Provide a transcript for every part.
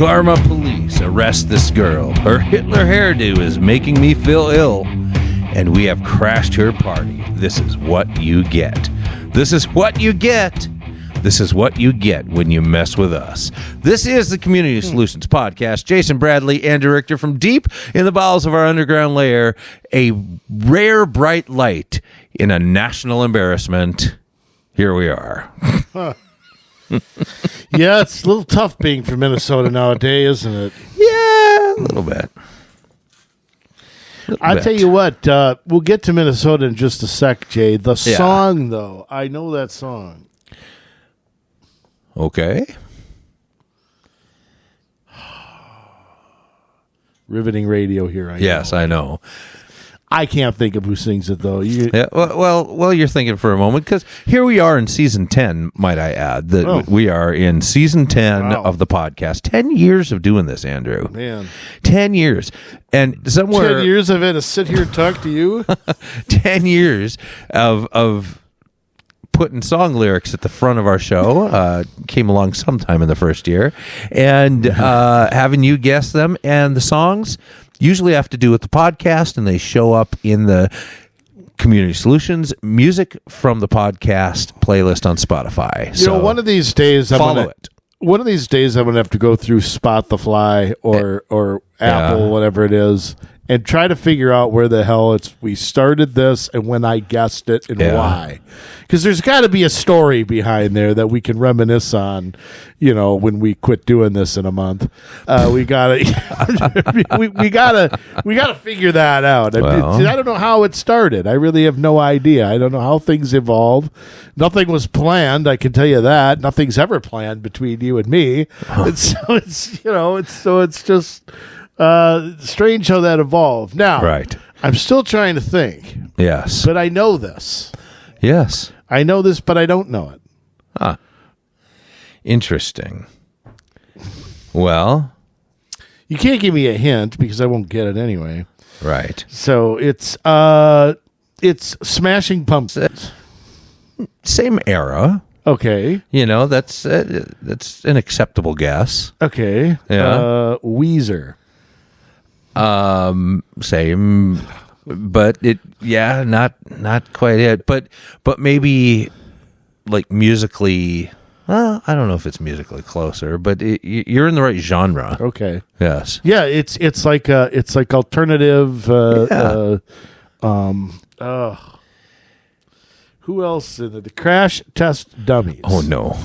Karma police arrest this girl. Her Hitler hairdo is making me feel ill. And we have crashed her party. This is what you get. This is what you get. This is what you get when you mess with us. This is the Community Solutions Podcast. Jason Bradley, Andrew Richter from deep in the bowels of our underground lair. A rare bright light in a national embarrassment. Here we are. Yeah, it's a little tough being from Minnesota nowadays, isn't it? Yeah, a little bit. I'll tell you what, we'll get to Minnesota in just a sec, Jay. The song, though, I know that song. Okay. Riveting radio here. Yes, I know. I can't think of who sings it, though. Yeah, well, you're thinking for a moment, because here we are in season 10, might I add. We are in season 10 of the podcast. 10 years of doing this, Andrew. Man. 10 years. And somewhere... 10 years of it to sit here and talk to you? 10 years of putting song lyrics at the front of our show. Came along sometime in the first year. And having you guess them. And the songs usually have to do with the podcast, and they show up in the Community Solutions music from the podcast playlist on Spotify. You know, one of these days I'm follow it. One of these days I'm going to have to go through Spotify or Apple, whatever it is, and try to figure out where the hell we started this and when I guessed it and why. Because there's got to be a story behind there that we can reminisce on, when we quit doing this in a month. We gotta we gotta figure that out. I don't know how it started. I really have no idea. I don't know how things evolve. Nothing was planned, I can tell you that. Nothing's ever planned between you and me. And so it's just strange how that evolved. Now, right. I'm still trying to think. Yes. But I know this. Yes. I know this, but I don't know it. Huh. Interesting. Well, you can't give me a hint because I won't get it anyway. Right. So it's Smashing Pumpkins. Same era. Okay. That's an acceptable guess. Okay. Yeah. Weezer. Same, but not quite it. But maybe like musically. Well, I don't know if it's musically closer, but you're in the right genre. Okay. Yes. Yeah. It's like alternative. Who else in the Crash Test Dummies? Oh no.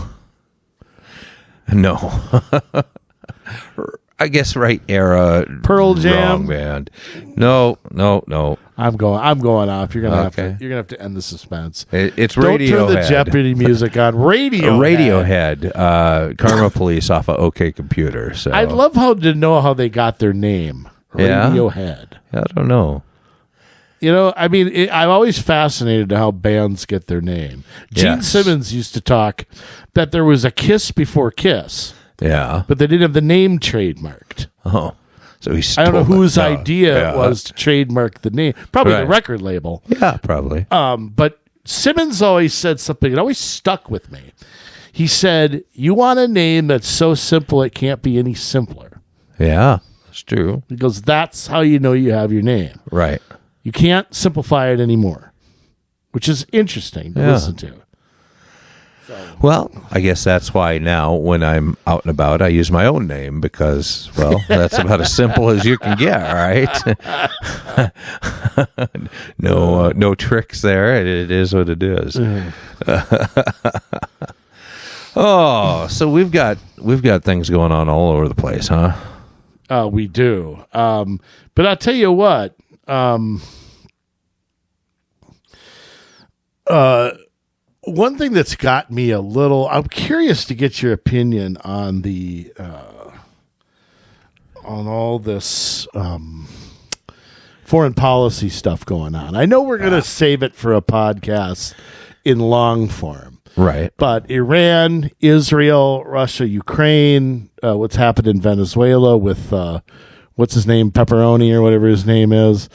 I guess right era. Pearl Jam. Wrong band. No. I'm going off. You're gonna have to end the suspense. It's Don't Radiohead. turn the Jeopardy music on. Radiohead. Karma Police off of OK Computer. So I'd love to know how they got their name. Radiohead. I don't know. I'm always fascinated how bands get their name. Gene Simmons used to talk that there was a Kiss before Kiss. Yeah. But they didn't have the name trademarked. Oh. So I don't know whose idea it was to trademark the name. Probably the record label. Yeah, probably. But Simmons always said something. It always stuck with me. He said, "You want a name that's so simple it can't be any simpler." Yeah, that's true. He goes, "That's how you know you have your name." Right. You can't simplify it anymore, which is interesting to listen to. Well, I guess that's why now when I'm out and about, I use my own name because, that's about as simple as you can get, right? No tricks there. It is what it is. So we've got things going on all over the place, huh? We do. But I'll tell you what. One thing that's got me a little, I'm curious to get your opinion on on all this foreign policy stuff going on. I know we're going to save it for a podcast in long form. Right. But Iran, Israel, Russia, Ukraine, what's happened in Venezuela with, what's his name, Pepperoni or whatever his name is.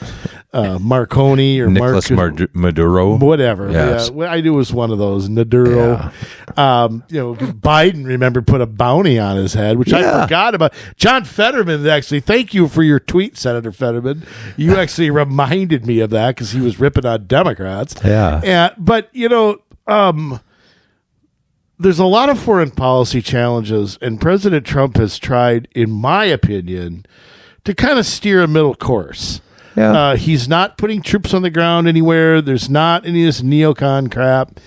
Marconi or Nicolas Maduro. Whatever. Yes. Yeah, I knew it was one of those. Maduro. Biden, remember, put a bounty on his head, which I forgot about. John Fetterman, actually, thank you for your tweet, Senator Fetterman. You actually reminded me of that because he was ripping on Democrats. Yeah. But, there's a lot of foreign policy challenges, and President Trump has tried, in my opinion, to kind of steer a middle course. Yeah. He's not putting troops on the ground anywhere. There's not any of this neocon crap.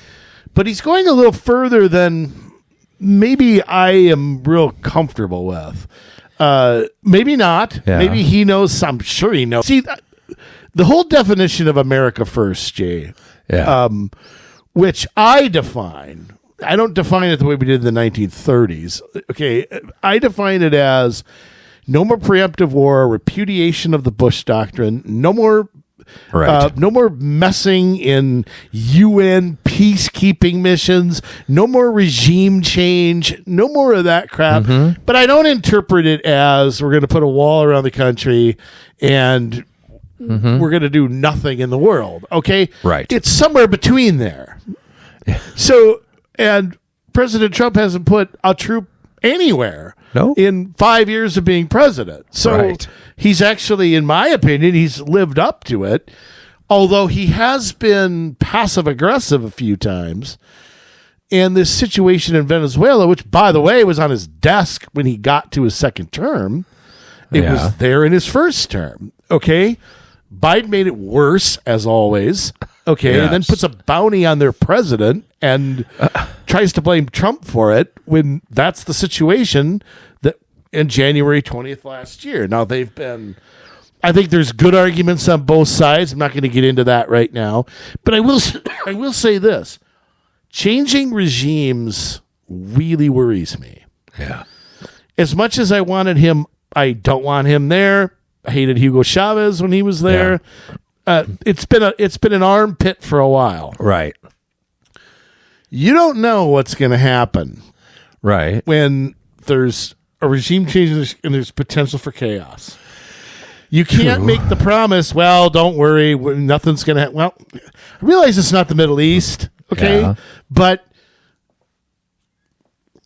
But he's going a little further than maybe I am real comfortable with. Maybe not. Yeah. Maybe he knows. I'm sure he knows. See, the whole definition of America First, Jay, which I define. I don't define it the way we did in the 1930s. Okay, I define it as no more preemptive war, repudiation of the Bush Doctrine, no more messing in UN peacekeeping missions, no more regime change, no more of that crap. Mm-hmm. But I don't interpret it as we're going to put a wall around the country and we're going to do nothing in the world. Okay, right? It's somewhere between there. So. And President Trump hasn't put a troop anywhere in 5 years of being president. So he's actually, in my opinion, he's lived up to it, although he has been passive-aggressive a few times. And this situation in Venezuela, which, by the way, was on his desk when he got to his second term, it was there in his first term. Okay? Biden made it worse, as always. Okay, and then puts a bounty on their president and tries to blame Trump for it when that's the situation that in January 20th last year. Now, I think there's good arguments on both sides. I'm not going to get into that right now. But I will say this. Changing regimes really worries me. Yeah. As much as I wanted him, I don't want him there. I hated Hugo Chavez when he was there. Yeah. It's been an armpit for a while. Right. You don't know what's going to happen. Right. When there's a regime change and there's potential for chaos. You can't make the promise, well, don't worry, nothing's going to happen. Well, I realize it's not the Middle East, okay? Yeah. But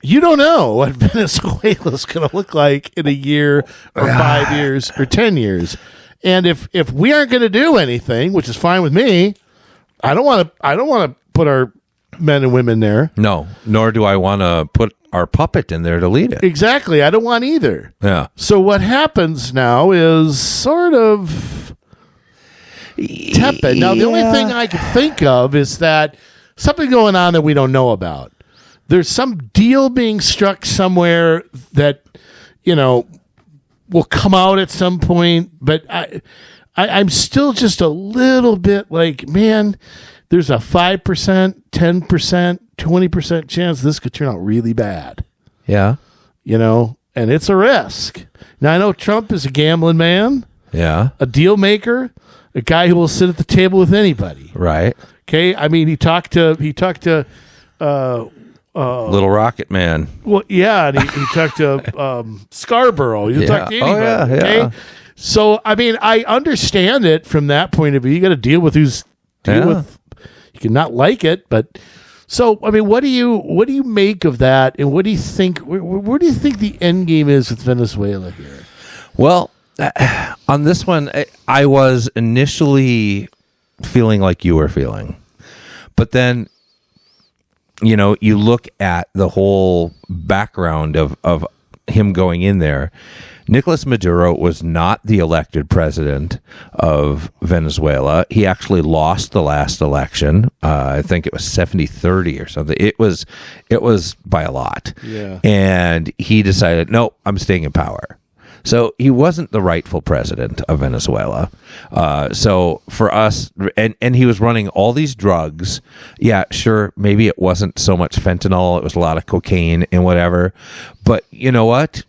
you don't know what Venezuela's going to look like in a year or 5 years or 10 years. And if we aren't going to do anything, which is fine with me, I don't want to put our men and women there. No, nor do I want to put our puppet in there to lead it. Exactly. I don't want either. Yeah. So what happens now is sort of tepid. Now, the only thing I can think of is that something going on that we don't know about. There's some deal being struck somewhere that, will come out at some point, but I'm still just a little bit like, man, there's a 5%, 10%, 20% chance this could turn out really bad. Yeah. And it's a risk. Now, I know Trump is a gambling man. Yeah. A deal maker, a guy who will sit at the table with anybody. Right. Okay. I mean, he talked to Little Rocket Man. Well, yeah, and he talked to Scarborough. He talked to anybody. Yeah. Okay? So, I mean, I understand it from that point of view. You got to deal with with. You can not like it, but so I mean, what do you make of that, and what do you think? Where do you think the end game is with Venezuela here? Well, on this one, I was initially feeling like you were feeling, but then. You look at the whole background of him going in there. Nicolas Maduro was not the elected president of Venezuela. He actually lost the last election. I think it was 70-30 or something. It was by a lot. Yeah. And he decided, no, I'm staying in power. So he wasn't the rightful president of Venezuela. So for us, and he was running all these drugs. Yeah, sure, maybe it wasn't so much fentanyl. It was a lot of cocaine and whatever. But you know what?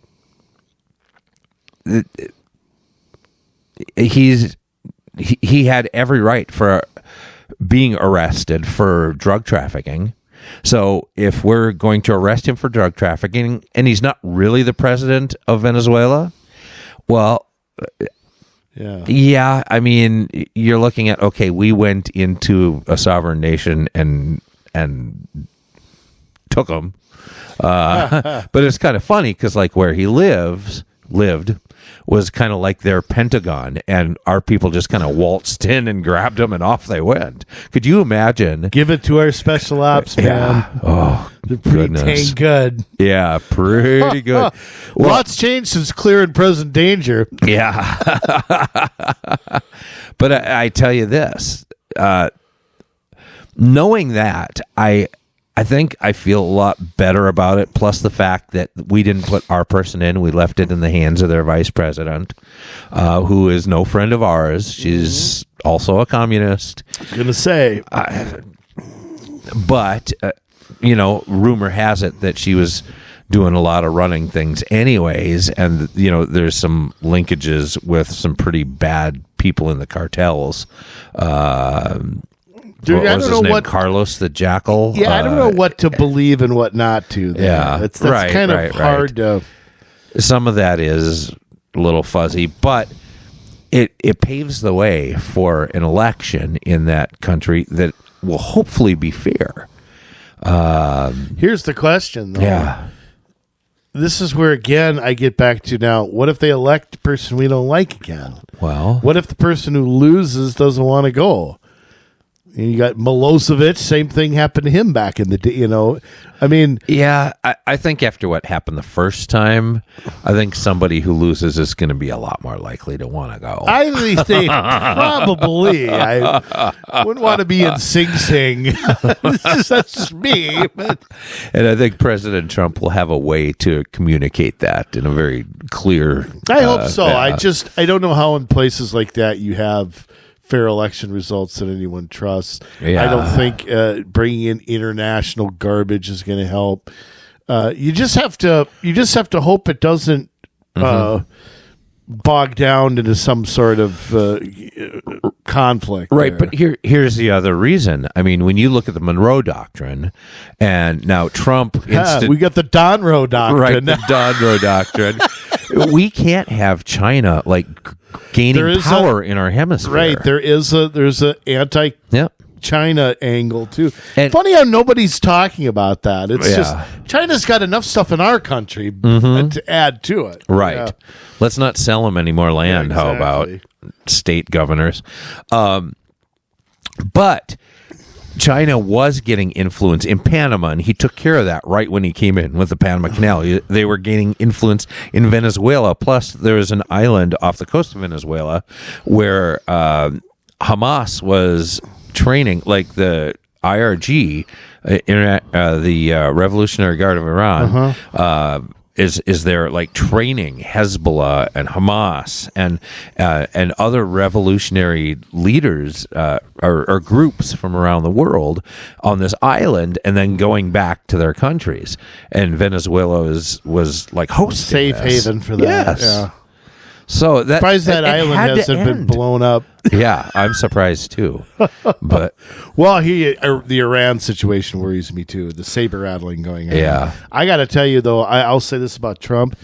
He had every right for being arrested for drug trafficking. So if we're going to arrest him for drug trafficking and he's not really the president of Venezuela, well, Yeah, I mean, you're looking at, okay, we went into a sovereign nation and took them. But it's kind of funny because, like, where he lived was kind of like their Pentagon, and our people just kind of waltzed in and grabbed them, and off they went. Could you imagine? Give it to our special ops, man. Yeah. Oh, they're pretty dang good. Yeah, pretty good. Well, lots changed since Clear and Present Danger. Yeah. But I tell you this, knowing that, I think I feel a lot better about it, plus the fact that we didn't put our person in. We left it in the hands of their vice president, who is no friend of ours. She's also a communist. I was going to say. But, rumor has it that she was doing a lot of running things anyways, and, there's some linkages with some pretty bad people in the cartels. Dude, I don't know what Carlos the Jackal. Yeah, I don't know what to believe and what not to. There. Yeah, that's kind of hard to. Some of that is a little fuzzy, but it paves the way for an election in that country that will hopefully be fair. Here's the question, though. Yeah. This is where, again, I get back to now, what if they elect the person we don't like again? Well, what if the person who loses doesn't want to go? And you got Milosevic, same thing happened to him back in the day, I mean... Yeah, I think after what happened the first time, I think somebody who loses is going to be a lot more likely to want to go. I think probably. I wouldn't want to be in Sing Sing. That's just me. But. And I think President Trump will have a way to communicate that in a very clear... I hope so. Yeah. I don't know how in places like that you have... fair election results that anyone trusts. Yeah. I don't think bringing in international garbage is going to help. You just have to hope it doesn't bog down into some sort of conflict. Right, there. but here's the other reason. I mean, when you look at the Monroe Doctrine, and now Trump... we got the Donroe Doctrine. Right, the Donroe Doctrine. We can't have China, gaining power in our hemisphere. Right, there's a anti-China angle too. And funny how nobody's talking about that. It's just China's got enough stuff in our country to add to it. Right. Yeah. Let's not sell them any more land. Yeah, exactly. How about state governors? But China was getting influence in Panama, and he took care of that right when he came in with the Panama Canal. They were gaining influence in Venezuela. Plus, there was an island off the coast of Venezuela where Hamas was training, like the IRG, the Revolutionary Guard of Iran, is there training Hezbollah and Hamas and other revolutionary leaders or groups from around the world on this island, and then going back to their countries. And Venezuela was like hosting safe haven for that. Yes. Yeah. So that surprised that island hasn't been blown up. Yeah, I'm surprised too. But the Iran situation worries me too. The saber rattling going on. Yeah, I got to tell you though, I'll say this about Trump: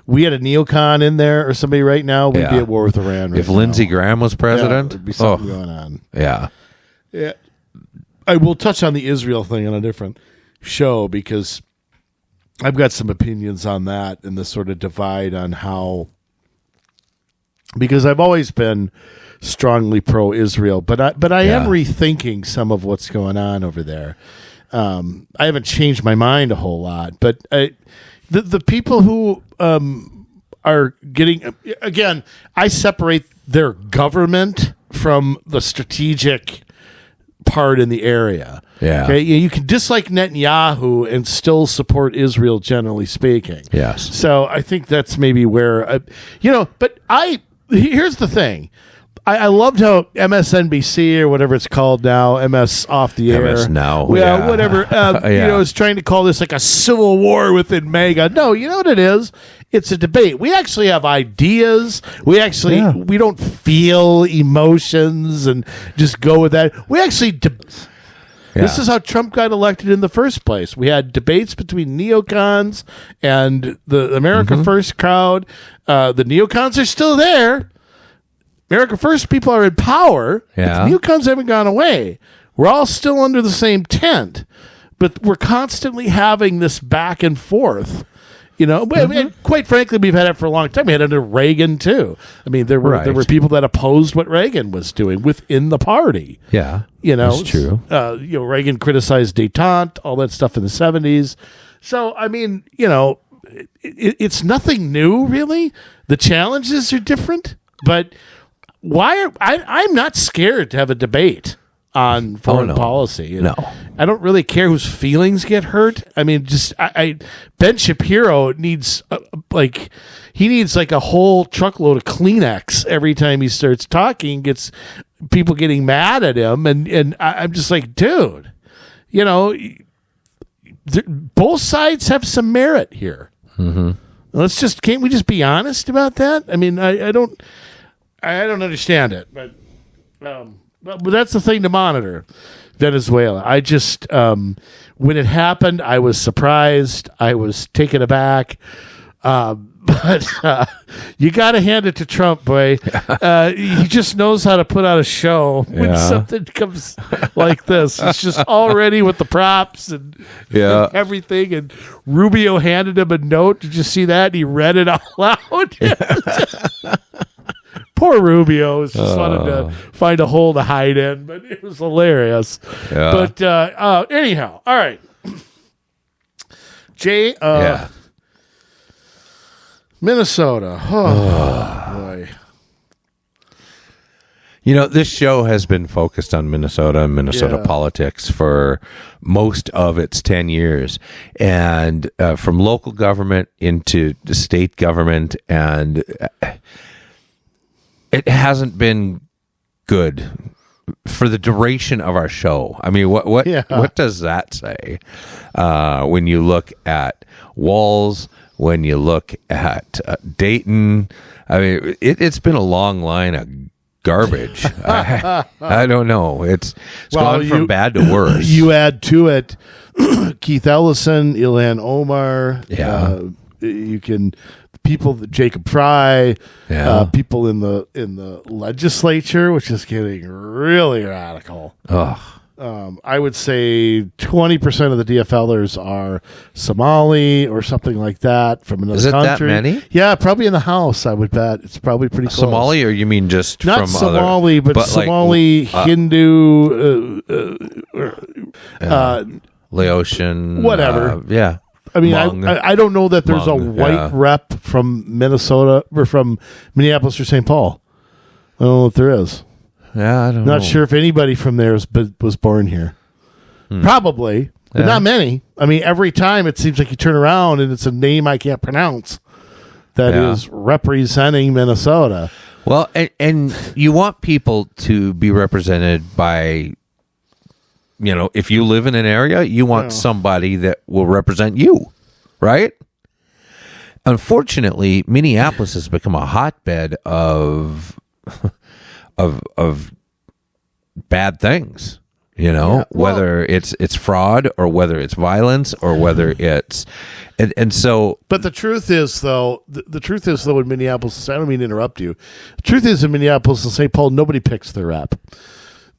we had a neocon in there or somebody right now, we'd be at war with Iran. Right if Lindsey Graham was president, there'd be something going on. Yeah. I will touch on the Israel thing on a different show because I've got some opinions on that and the sort of divide on how. Because I've always been strongly pro-Israel, but I am rethinking some of what's going on over there. I haven't changed my mind a whole lot, but the people who are getting, again, I separate their government from the strategic part in the area. Yeah. Okay. You can dislike Netanyahu and still support Israel, generally speaking. Yes. So I think that's maybe where, but here's the thing. I loved how MSNBC or whatever it's called now, MS off the air. MS Now. Yeah, whatever. Is trying to call this like a civil war within MAGA. No, you know what it is? It's a debate. We actually have ideas. We don't feel emotions and just go with that. We actually This is how Trump got elected in the first place. We had debates between neocons and the America First crowd. The neocons are still there. America First people are in power. Yeah. The Yukons haven't gone away. We're all still under the same tent, but we're constantly having this back and forth. You know, and quite frankly, we've had it for a long time. We had it under Reagan too. I mean, there were people that opposed what Reagan was doing within the party. Yeah, you know, that's true. Reagan criticized détente, all that stuff in the 70s. So, I mean, you know, it's nothing new, really. The challenges are different, but I'm not scared to have a debate on foreign policy. No. I don't really care whose feelings get hurt. I mean, just Ben Shapiro needs he needs like a whole truckload of Kleenex every time he starts talking. Gets people getting mad at him, and I'm just like, dude, you know, both sides have some merit here. Mm-hmm. Can't we just be honest about that? I mean, I don't understand it, but that's the thing to monitor. Venezuela. I just, when it happened, I was surprised. I was taken aback. But you got to hand it to Trump, boy. He just knows how to put on a show when something comes like this. He's just already with the props and everything. And Rubio handed him a note. Did you see that? And he read it out loud. Poor Rubio just wanted to find a hole to hide in, but it was hilarious. Yeah. But anyhow, all right. Jay, Minnesota. Oh, boy. You know, this show has been focused on Minnesota and Minnesota politics for most of its 10 years. And from local government into the state government, and it hasn't been good for the duration of our show. I mean, what does that say? When you look at Walls, when you look at Dayton, I mean, it's been a long line of garbage. I don't know. It's gone from bad to worse. You add to it Keith Ellison, Ilhan Omar. Yeah. You can people, Jacob Fry, people in the legislature, which is getting really radical. Ugh. I would say 20% of the DFLers are Somali or something like that from another country. Is it that many? Yeah, probably in the House, I would bet. It's probably pretty close. Somali, or you mean just not from Somali, but Somali, Hindu, Laotian, whatever. Yeah. I mean, I don't know that there's a white rep from Minnesota or from Minneapolis or St. Paul. I don't know if there is. Yeah, I don't know. Not sure if anybody from there was born here. Probably, but not many. I mean, every time it seems like you turn around and it's a name I can't pronounce that is representing Minnesota. Well, and you want people to be represented by, you know, if you live in an area, you want somebody that will represent you, right? Unfortunately, Minneapolis has become a hotbed of bad things, you know, whether it's fraud or whether it's violence or whether it's and so. But the truth is, though, in Minneapolis, I don't mean to interrupt you. The truth is, in Minneapolis and St. Paul, nobody picks their rep.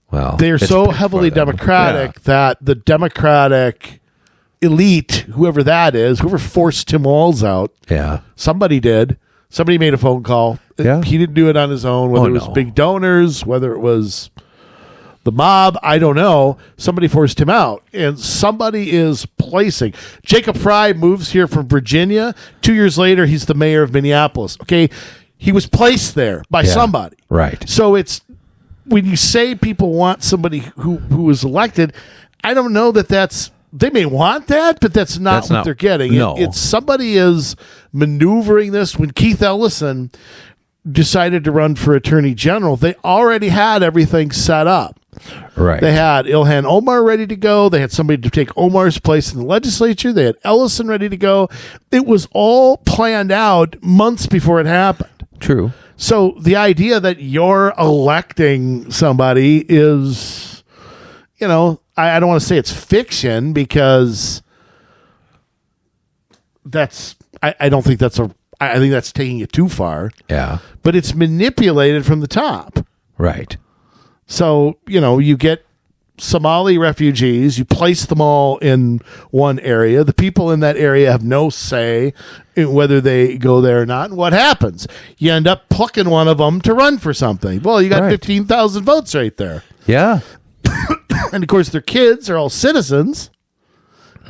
Well, they are so heavily Democratic that the Democratic elite, whoever that is, whoever forced Tim Walz out, somebody did. Somebody made a phone call. Yeah. He didn't do it on his own, whether it was big donors, whether it was the mob, I don't know. Somebody forced him out. And somebody is placing. Jacob Fry moves here from Virginia. 2 years later, he's the mayor of Minneapolis. Okay. He was placed there by somebody. Right. So it's when you say people want somebody who is elected, I don't know that's they may want that, but that's not what they're getting. No. It's somebody is maneuvering this. When Keith Ellison decided to run for attorney general, they already had everything set up. Right. They had Ilhan Omar ready to go. They had somebody to take Omar's place in the legislature. They had Ellison ready to go. It was all planned out months before it happened. True. So the idea that you're electing somebody is, you know, I don't want to say it's fiction because I don't think that's I think that's taking it too far. Yeah. But it's manipulated from the top. Right. So, you get Somali refugees, you place them all in one area. The people in that area have no say in whether they go there or not. And what happens? You end up plucking one of them to run for something. Well, you got 15,000 votes right there. Yeah. And, of course, their kids are all citizens.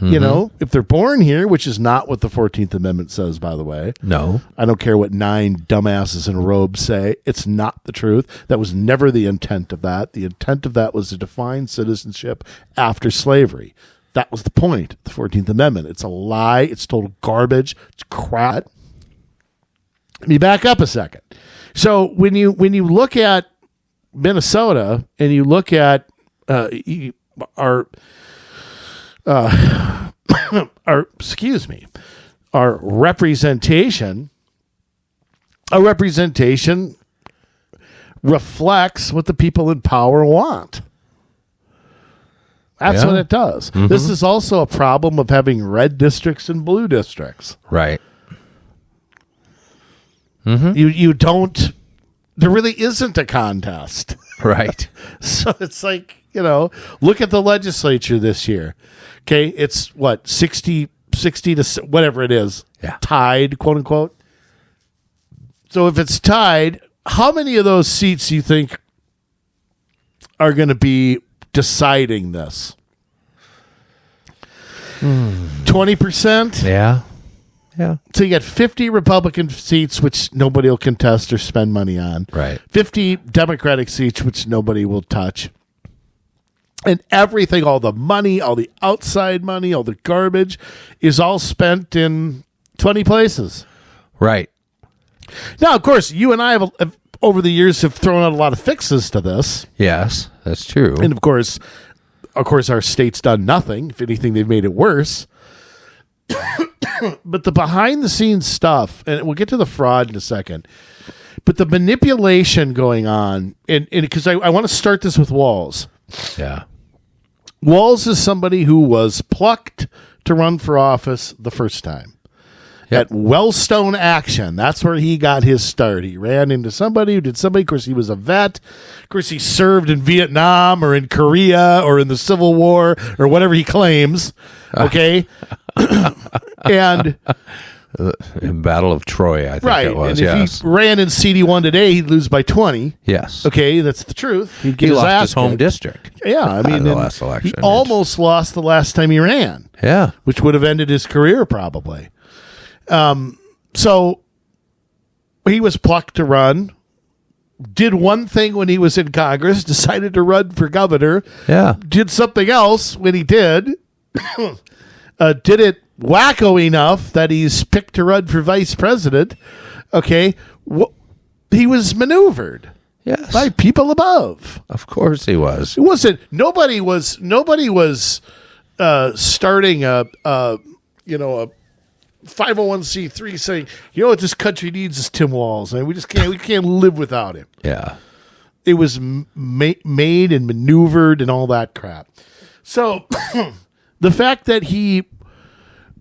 If they're born here, which is not what the 14th Amendment says, by the way. No. I don't care what 9 dumbasses in robes say. It's not the truth. That was never the intent of that. The intent of that was to define citizenship after slavery. That was the point of the 14th Amendment. It's a lie. It's total garbage. It's crap. Let me back up a second. So when you look at Minnesota and you look at our representation, a representation reflects what the people in power want. That's what it does. Mm-hmm. This is also a problem of having red districts and blue districts. Right. Mm-hmm. You don't, there really isn't a contest. Right. So it's like, look at the legislature this year. Okay, it's what, 60 to whatever it is, tied, quote unquote. So if it's tied, how many of those seats do you think are going to be deciding this? 20%? Yeah. Yeah. So you got 50 Republican seats, which nobody will contest or spend money on. Right. 50 Democratic seats, which nobody will touch. And everything, all the money, all the outside money, all the garbage is all spent in 20 places. Right. Now, of course, you and I have over the years have thrown out a lot of fixes to this. Yes, that's true. And of course, our state's done nothing. If anything, they've made it worse. But the behind the scenes stuff, and we'll get to the fraud in a second, but the manipulation going on, and because I want to start this with Walz. Yeah. Walz is somebody who was plucked to run for office the first time. At Wellstone Action, that's where he got his start. He ran into somebody who did somebody. Of course, he was a vet. Of course, he served in Vietnam or in Korea or in the Civil War or whatever he claims. Okay? And in Battle of Troy, I think it was. And if he ran in CD1 today, he'd lose by 20. Yes. Okay, that's the truth. He lost his home district. Yeah, I mean, the last election. He almost lost the last time he ran. Yeah. Which would have ended his career probably. So he was plucked to run, did one thing when he was in Congress, decided to run for governor. Yeah. Did something else when he did. Did it wacko enough that he's picked to run for vice president. Okay. He was maneuvered. Yes. By people above. Of course he was. It wasn't, nobody was starting a 501c3 saying, what this country needs is Tim Walz, and we can't live without him. Yeah. It was made and maneuvered and all that crap. So the fact that he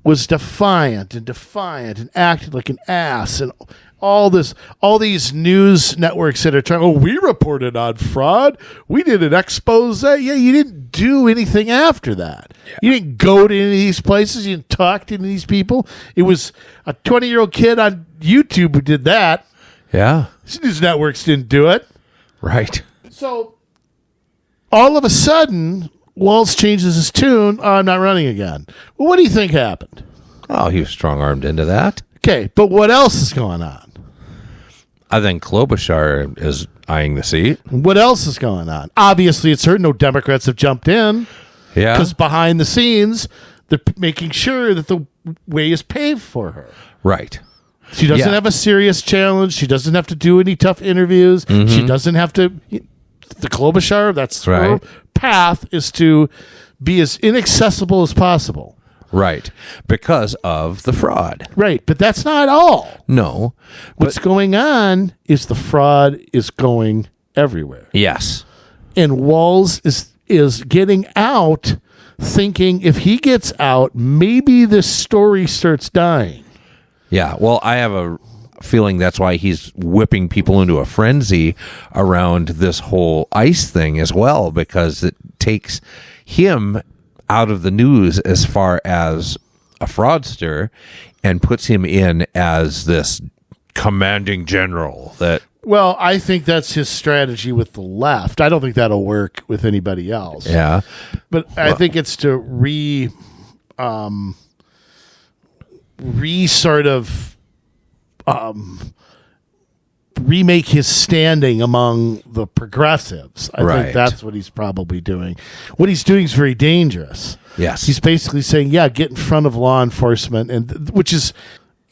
was defiant and acted like an ass and all these news networks that are trying, we reported on fraud. We did an expose. Yeah, you didn't do anything after that. Yeah. You didn't go to any of these places. You didn't talk to any of these people. It was a 20-year-old kid on YouTube who did that. Yeah. These news networks didn't do it. Right. So all of a sudden, Walz changes his tune. I'm not running again. Well, what do you think happened? Oh, he was strong-armed into that. Okay, but what else is going on? I think Klobuchar is eyeing the seat. What else is going on? Obviously, it's certain no Democrats have jumped in. Yeah. Because behind the scenes, they're making sure that the way is paved for her. Right. She doesn't have a serious challenge. She doesn't have to do any tough interviews. Mm-hmm. She doesn't have to. The Klobuchar, that's her path, is to be as inaccessible as possible. Right. Because of the fraud. Right. But that's not all. No. What's going on is the fraud is going everywhere. Yes. And Walz is getting out thinking if he gets out, maybe this story starts dying. Yeah, well, I have a feeling that's why he's whipping people into a frenzy around this whole ICE thing as well, because it takes him out of the news as far as a fraudster and puts him in as this commanding general that... Well, I think that's his strategy with the left. I don't think that'll work with anybody else. Yeah. But I think it's to remake his standing among the progressives. I think that's what he's probably doing. What he's doing is very dangerous. Yes. He's basically saying, yeah, get in front of law enforcement, and which is,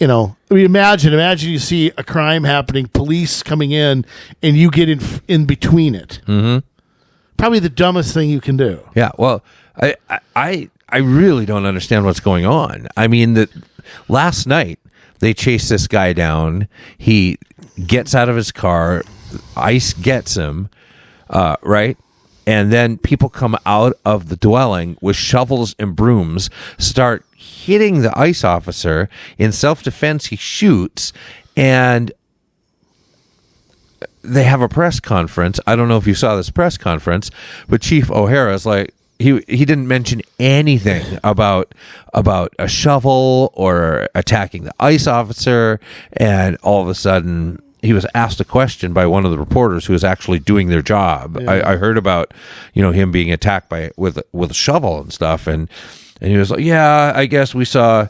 I mean, imagine you see a crime happening, police coming in, and you get in between it. Mm-hmm. Probably the dumbest thing you can do. Yeah, well, I really don't understand what's going on. I mean, that last night they chased this guy down. He gets out of his car. ICE gets him, right? And then people come out of the dwelling with shovels and brooms, start hitting the ICE officer. In self-defense, he shoots, and they have a press conference. I don't know if you saw this press conference, but Chief O'Hara's like, he didn't mention anything about a shovel or attacking the ICE officer, and all of a sudden he was asked a question by one of the reporters who was actually doing their job. Yeah. I heard about him being attacked with a shovel and stuff, and he was like, yeah, I guess we saw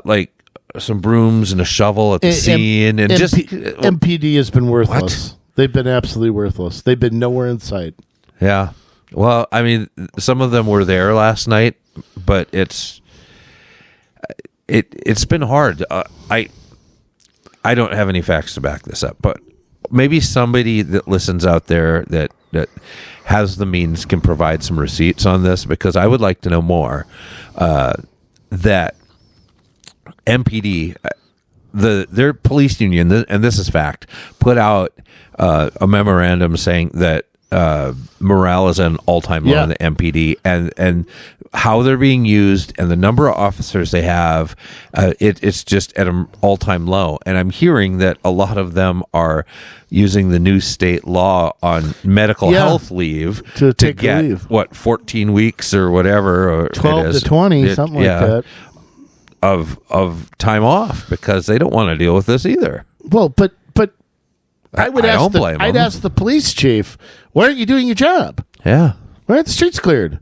like some brooms and a shovel at the scene, and just MPD has been worthless. What? They've been absolutely worthless. They've been nowhere in sight. Yeah. Well, I mean, some of them were there last night, but it's been hard. I don't have any facts to back this up, but maybe somebody that listens out there that has the means can provide some receipts on this, because I would like to know more. That MPD, their police union, and this is fact, put out a memorandum saying that morale is at an all-time low in the MPD, and how they're being used and the number of officers they have, it's just at an all-time low. And I'm hearing that a lot of them are using the new state law on medical health leave to get leave. 14 weeks or whatever, or 12 to 20, something like that, of time off, because they don't want to deal with this either. Well, but I'd ask the police chief, why aren't you doing your job? Yeah. Why aren't the streets cleared?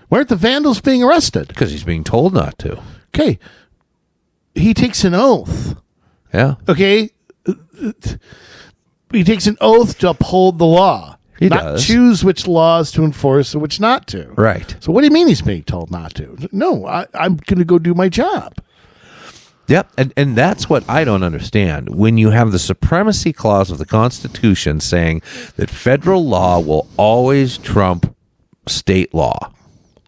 Why aren't the vandals being arrested? Because he's being told not to. Okay. He takes an oath. Yeah. Okay. He takes an oath to uphold the law. He not does. Choose which laws to enforce and which not to. Right. So what do you mean he's being told not to? No, I'm going to go do my job. Yep, and that's what I don't understand. When you have the supremacy clause of the Constitution saying that federal law will always trump state law,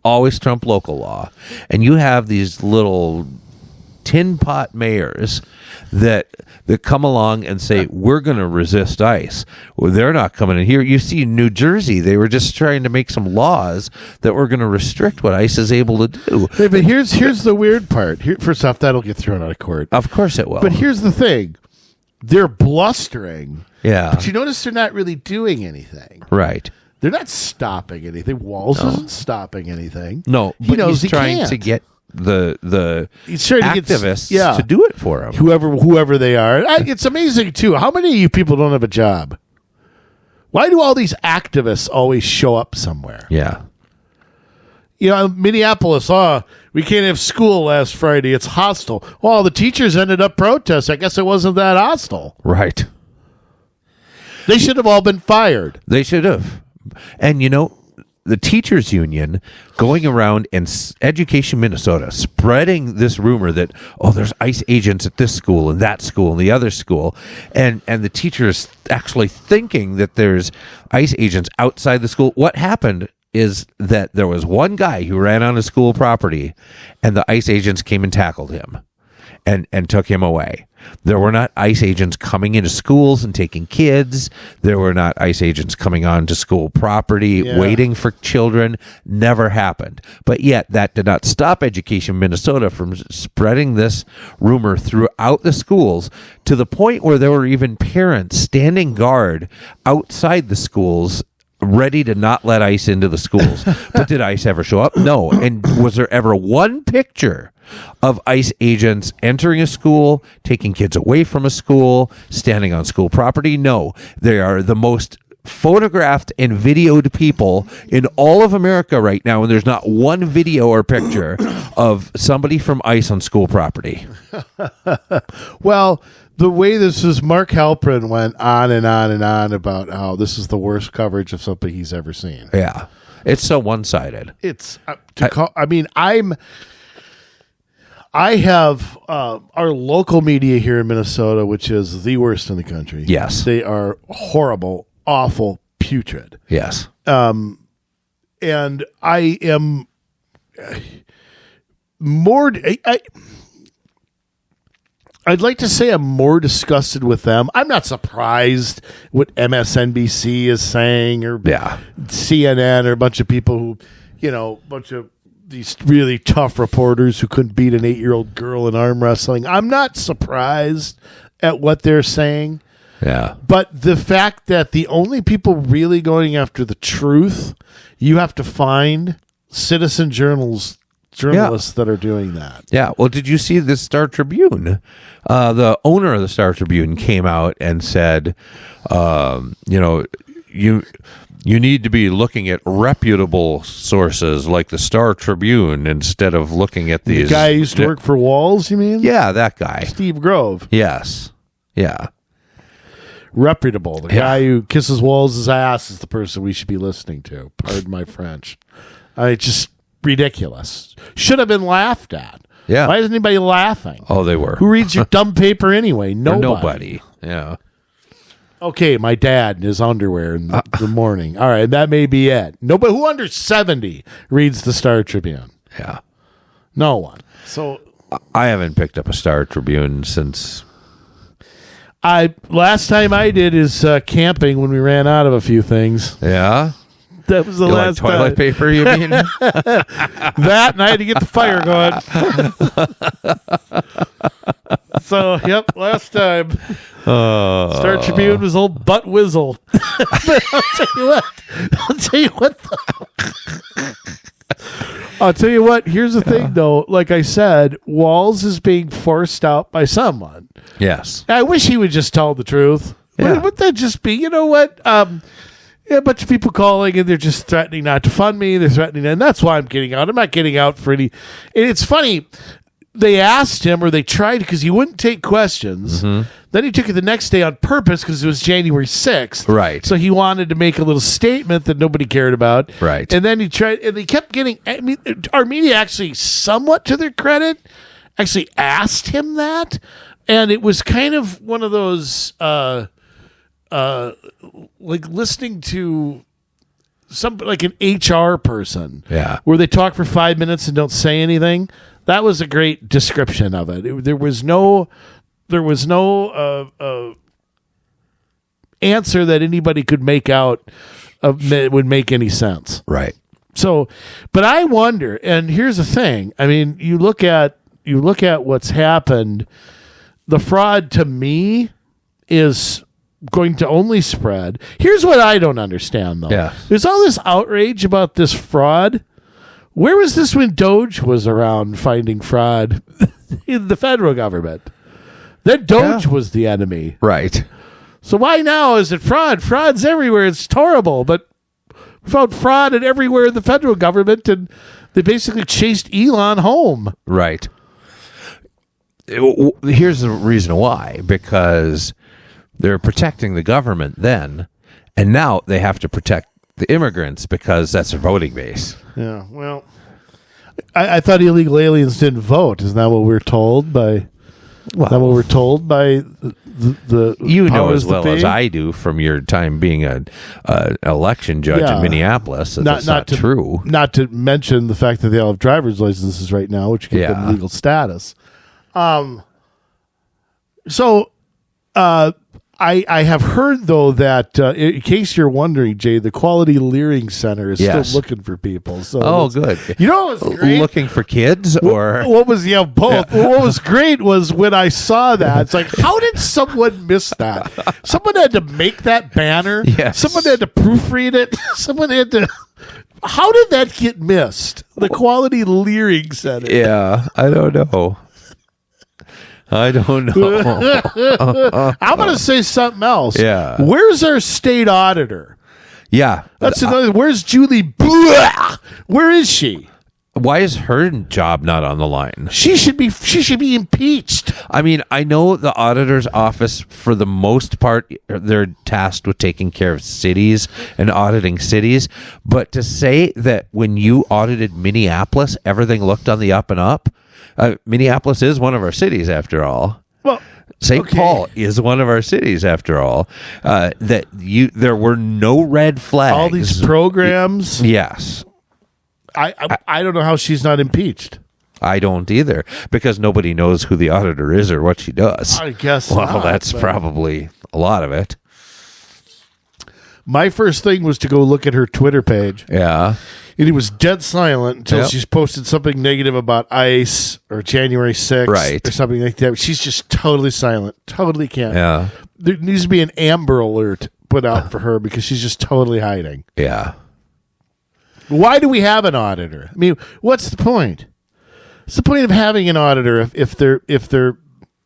always trump local law, and you have these little tin pot mayors that come along and say, we're going to resist ICE. Well, they're not coming in here. You see New Jersey, they were just trying to make some laws that were going to restrict what ICE is able to do. Hey, but here's the weird part. First off, that'll get thrown out of court. Of course it will. But here's the thing. They're blustering. Yeah. But you notice they're not really doing anything. Right. They're not stopping anything. Walz isn't stopping anything. No, but he's trying to get the activists to do it for him. Whoever they are. It's amazing, too. How many of you people don't have a job? Why do all these activists always show up somewhere? Yeah. Minneapolis, we can't have school last Friday. It's hostile. Well, the teachers ended up protesting. I guess it wasn't that hostile. Right. They should have all been fired. They should have. And, the teachers union going around in Education Minnesota spreading this rumor that, there's ICE agents at this school and that school and the other school, and the teachers actually thinking that there's ICE agents outside the school. What happened is that there was one guy who ran on a school property, and the ICE agents came and tackled him. and took him away. There were not ICE agents coming into schools and taking kids. There were not ICE agents coming onto school property, waiting for children. Never happened. But yet that did not stop Education Minnesota from spreading this rumor throughout the schools to the point where there were even parents standing guard outside the schools ready to not let ICE into the schools. But did ICE ever show up? No. And was there ever one picture of ICE agents entering a school, taking kids away from a school, standing on school property? No. They are the most photographed and videoed people in all of America right now, and there's not one video or picture of somebody from ICE on school property. Well, the way this is, Mark Halperin went on and on and on about how this is the worst coverage of something he's ever seen. Yeah. It's so one-sided. It's I have our local media here in Minnesota, which is the worst in the country. Yes. They are horrible, awful, putrid. Yes. And I am more... I'd like to say I'm more disgusted with them. I'm not surprised what MSNBC is saying or CNN or a bunch of people who, a bunch of these really tough reporters who couldn't beat an 8-year-old girl in arm wrestling. I'm not surprised at what they're saying. Yeah. But the fact that the only people really going after the truth, you have to find citizen journalists that are doing that. Yeah. Well, did you see the Star Tribune? The owner of the Star Tribune came out and said, you need to be looking at reputable sources like the Star Tribune instead of looking at these. The guy who used to work for Walls, you mean? Yeah, that guy. Steve Grove. Yes. Yeah. Reputable. The guy who kisses Walls' ass is the person we should be listening to. Pardon my French. Just ridiculous. Should have been laughed at. Yeah. Why isn't anybody laughing? Oh, they were. Who reads your dumb paper anyway? Nobody. Yeah. Okay, my dad in his underwear in the morning. All right, that may be it. Nobody who under 70 reads the Star Tribune. Yeah. No one. So I haven't picked up a Star Tribune since. Last time I did is camping when we ran out of a few things. Yeah. That was the last like toilet paper, you mean? That, and I had to get the fire going. So, last time. Star Tribune was old Butt Whizzle. But I'll tell you what, here's the thing, though. Like I said, Walls is being forced out by someone. Yes. I wish he would just tell the truth. Yeah. Wouldn't that just be, you know what? A bunch of people calling and they're just threatening not to fund me. They're threatening, and that's why I'm getting out. I'm not getting out for any. And it's funny. They asked him, or they tried, because he wouldn't take questions. Mm-hmm. Then he took it the next day on purpose because it was January 6th. Right. So he wanted to make a little statement that nobody cared about. Right. And then he tried, and they kept getting. I mean, our media actually, somewhat to their credit, actually asked him that, and it was kind of one of those. Like listening to like an HR person, where they talk for 5 minutes and don't say anything. That was a great description of it. There was no answer that anybody could make out that would make any sense. Right. So, but I wonder, and here's the thing. I mean, you look at what's happened. The fraud to me is going to only spread. Here's what I don't understand, though. Yeah. There's all this outrage about this fraud. Where was this when Doge was around finding fraud in the federal government? Then Doge was the enemy. Right. So why now is it fraud? Fraud's everywhere. It's horrible. But we found fraud everywhere in the federal government, and they basically chased Elon home. Right. Here's the reason why. Because they're protecting the government then, and now they have to protect the immigrants because that's their voting base. Yeah, well, I thought illegal aliens didn't vote. Isn't that what we're told by? Well, that what we're told by the you know as well as I do from your time being an election judge in Minneapolis that that's not true. Not to mention the fact that they all have driver's licenses right now, which give them legal status. So, I have heard, though, that in case you're wondering, Jay, the Quality Leering Center is still looking for people. So good. You know what was great? Looking for kids or what was both? What was great was when I saw that. It's like, how did someone miss that? Someone had to make that banner. Yes. Someone had to proofread it. Someone had to. How did that get missed? The Quality Leering Center. Yeah, I don't know. I'm going to say something else. Yeah. Where's our state auditor? Yeah. That's another. Where's Julie? Blah? Where is she? Why is her job not on the line? She should be impeached. I mean, I know the auditor's office, for the most part, they're tasked with taking care of cities and auditing cities. But to say that when you audited Minneapolis, everything looked on the up and up. Minneapolis is one of our cities, after all. Well, St. Paul is one of our cities, after all. There were no red flags. All these programs. Yes. I don't know how she's not impeached. I don't either, because nobody knows who the auditor is or what she does. I guess. Well, that's probably a lot of it. My first thing was to go look at her Twitter page. Yeah. And it was dead silent until she's posted something negative about ICE or January 6th or something like that. She's just totally silent. Totally can't. Yeah. There needs to be an Amber Alert put out for her because she's just totally hiding. Yeah. Why do we have an auditor? I mean, what's the point? What's the point of having an auditor if they're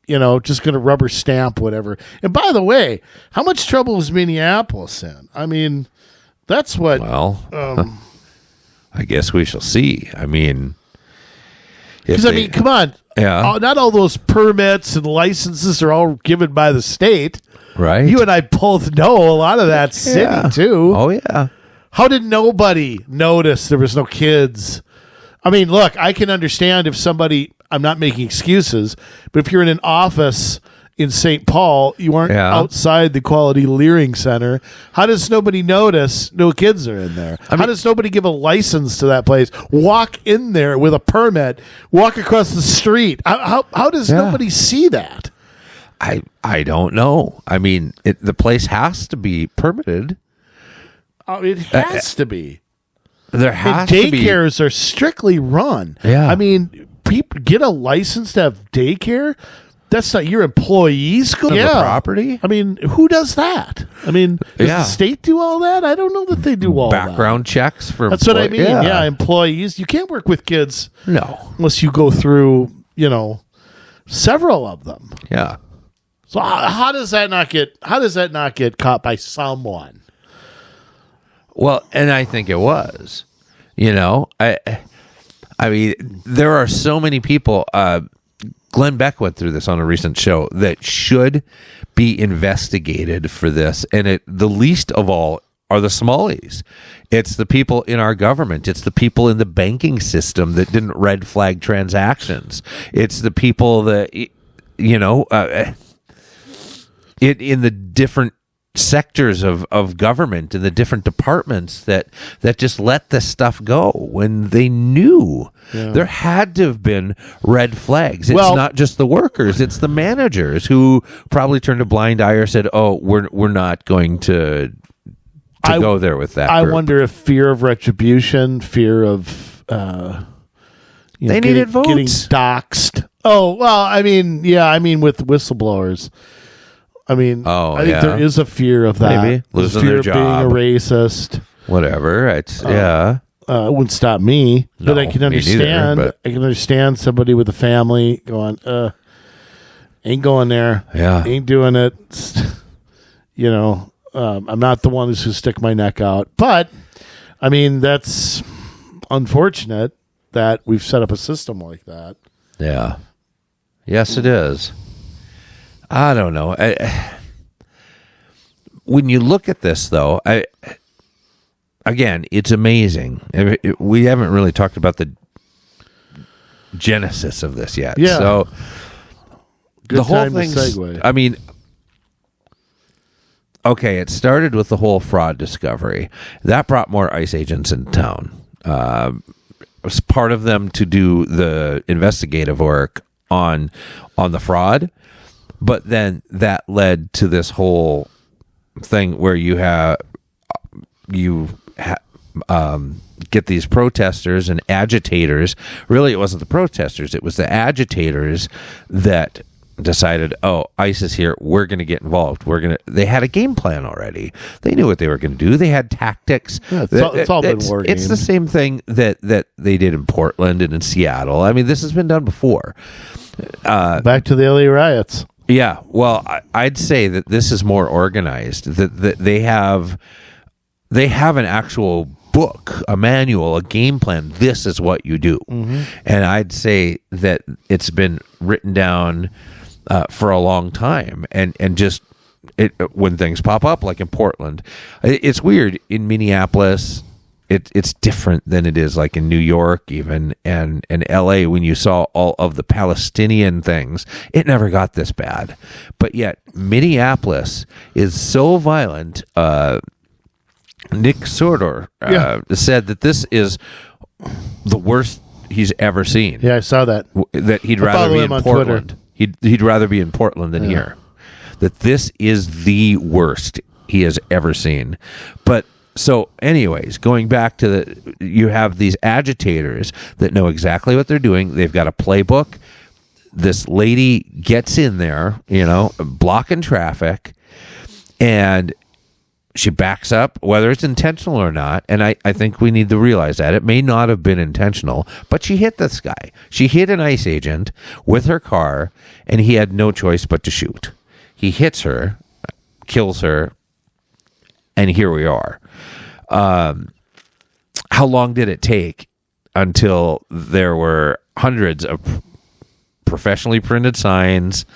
just going to rubber stamp whatever? And by the way, how much trouble is Minneapolis in? I mean, that's what. Well, I guess we shall see. I mean, because come on, not all those permits and licenses are all given by the state, right? You and I both know a lot of that city too. Oh yeah. How did nobody notice there was no kids? I mean, look, I can understand if somebody. I'm not making excuses, but if you're in an office in St. Paul, you aren't outside the Quality Leering Center. How does nobody notice no kids are in there? How does nobody give a license to that place? Walk in there with a permit, walk across the street. How does nobody see that? I don't know. I mean, the place has to be permitted. Oh, it has to be. There has to be. Daycares are strictly run. Yeah. I mean, people get a license to have daycare. That's not your employees go the property. I mean, who does that? I mean, does the state do all that? I don't know that they do all background checks for. That's what I mean. Yeah, employees. You can't work with kids. No, unless you go through, several of them. Yeah. So how does that not get caught by someone? Well, and I think it was. I mean, there are so many people. Glenn Beck went through this on a recent show that should be investigated for this. And the least of all are the Somalis. It's the people in our government. It's the people in the banking system that didn't red flag transactions. It's the people that, in the different sectors of government and the different departments that just let this stuff go when they knew there had to have been red flags. It's not just the workers, it's the managers who probably turned a blind eye or said, oh, we're not going to go there with that group. I wonder if fear of retribution, fear of they needed votes, getting doxxed. Oh, well, I mean with whistleblowers. I mean, I think there is a fear of that. Maybe losing fear their of job, being a racist. Whatever. It's it wouldn't stop me, but I can understand. Neither, I can understand somebody with a family going, ain't going there. Yeah, ain't doing it. I'm not the one who's stick my neck out. But I mean, that's unfortunate that we've set up a system like that. Yeah. Yes, it is. I don't know. When you look at this, though, again, it's amazing. We haven't really talked about the genesis of this yet. Yeah. So Good the whole time to thing. segue. I mean, okay, it started with the whole fraud discovery that brought more ICE agents in town. It was part of them to do the investigative work on the fraud. But then that led to this whole thing where get these protesters and agitators. Really, it wasn't the protesters; it was the agitators that decided, "Oh, ICE is here. We're going to get involved. They had a game plan already. They knew what they were going to do. They had tactics. Yeah, it's all been working. It's the same thing that they did in Portland and in Seattle. I mean, this has been done before. Back to the LA riots. Yeah, well, I'd say that this is more organized. That they have an actual book, a manual, a game plan. This is what you do, and I'd say that it's been written down for a long time, and just when things pop up, like in Portland, it's weird. In Minneapolis, it's different than it is like in New York even, and LA. When you saw all of the Palestinian things, it never got this bad, but yet Minneapolis is so violent. Nick Sordor said that this is the worst he's ever seen. Yeah, I saw that. That he'd rather be in Portland. He'd rather be in Portland than here. That this is the worst he has ever seen. But so, anyways, going back to you have these agitators that know exactly what they're doing. They've got a playbook. This lady gets in there, blocking traffic, and she backs up, whether it's intentional or not. And I think we need to realize that. It may not have been intentional, but she hit this guy. She hit an ICE agent with her car, and he had no choice but to shoot. He hits her, kills her, and here we are. How long did it take until there were hundreds of professionally printed signs,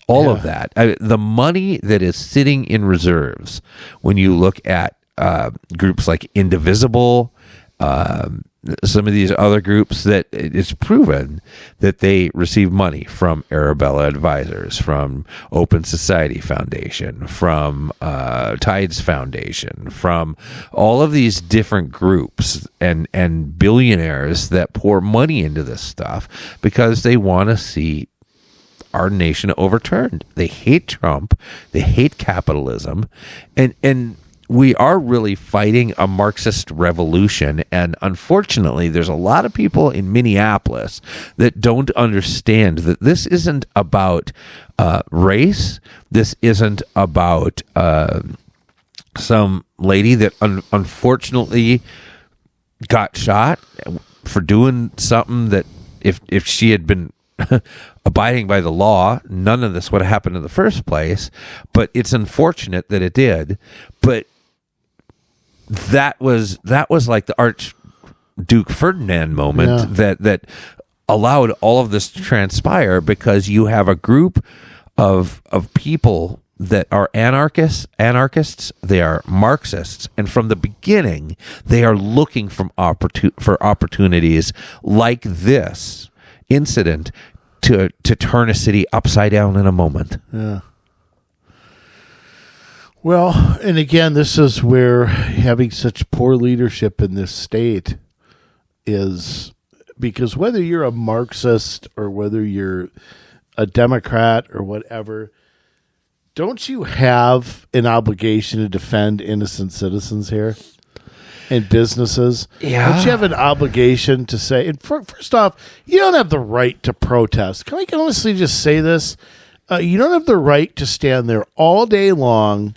all of that? The money that is sitting in reserves, when you look at groups like Indivisible, some of these other groups, that it's proven that they receive money from Arabella Advisors, from Open Society Foundation, from Tides Foundation, from all of these different groups and billionaires that pour money into this stuff because they want to see our nation overturned. They hate Trump. They hate capitalism. And we are really fighting a Marxist revolution. And unfortunately, there's a lot of people in Minneapolis that don't understand that this isn't about race. This isn't about some lady that unfortunately got shot for doing something that if she had been abiding by the law, none of this would have happened in the first place. But it's unfortunate that it did. But that was like the Archduke Ferdinand moment that allowed all of this to transpire, because you have a group of people that are anarchists, they are Marxists, and from the beginning they are looking for opportunities like this incident to turn a city upside down in a moment. Yeah. Well, and again, this is where having such poor leadership in this state is, because whether you're a Marxist or whether you're a Democrat or whatever, don't you have an obligation to defend innocent citizens here and businesses? Yeah. Don't you have an obligation to say, and first off, you don't have the right to protest. Can I honestly just say this? You don't have the right to stand there all day long,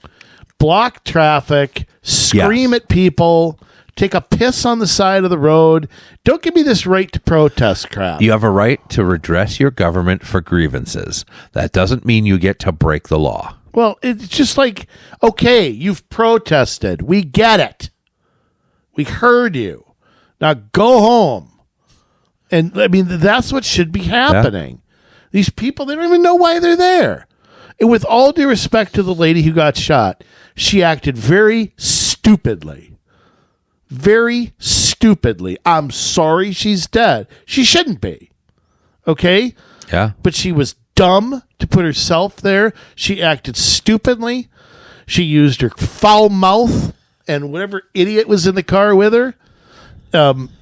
block traffic, scream at people, take a piss on the side of the road. Don't give me this right to protest crap. You have a right to redress your government for grievances. That doesn't mean you get to break the law. Well, it's just like, okay, you've protested. We get it. We heard you. Now go home. And I mean, that's what should be happening. Yeah. These people, they don't even know why they're there. And with all due respect to the lady who got shot, she acted very stupidly. Very stupidly. I'm sorry she's dead. She shouldn't be. Okay? Yeah. But she was dumb to put herself there. She acted stupidly. She used her foul mouth, and whatever idiot was in the car with her,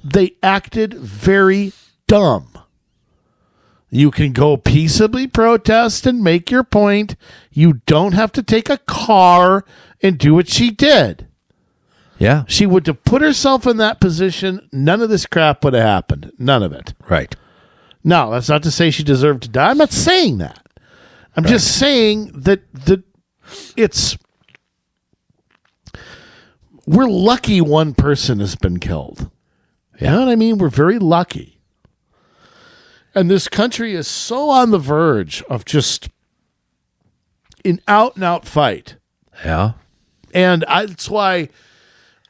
they acted very dumb. You can go peaceably protest and make your point. You don't have to take a car and do what she did. Yeah. She would have put herself in that position. None of this crap would have happened. None of it. Right. No, that's not to say she deserved to die. I'm not saying that. I'm just saying that it's... We're lucky one person has been killed. You know what I mean? We're very lucky. And this country is so on the verge of just an out-and-out fight. Yeah. And that's why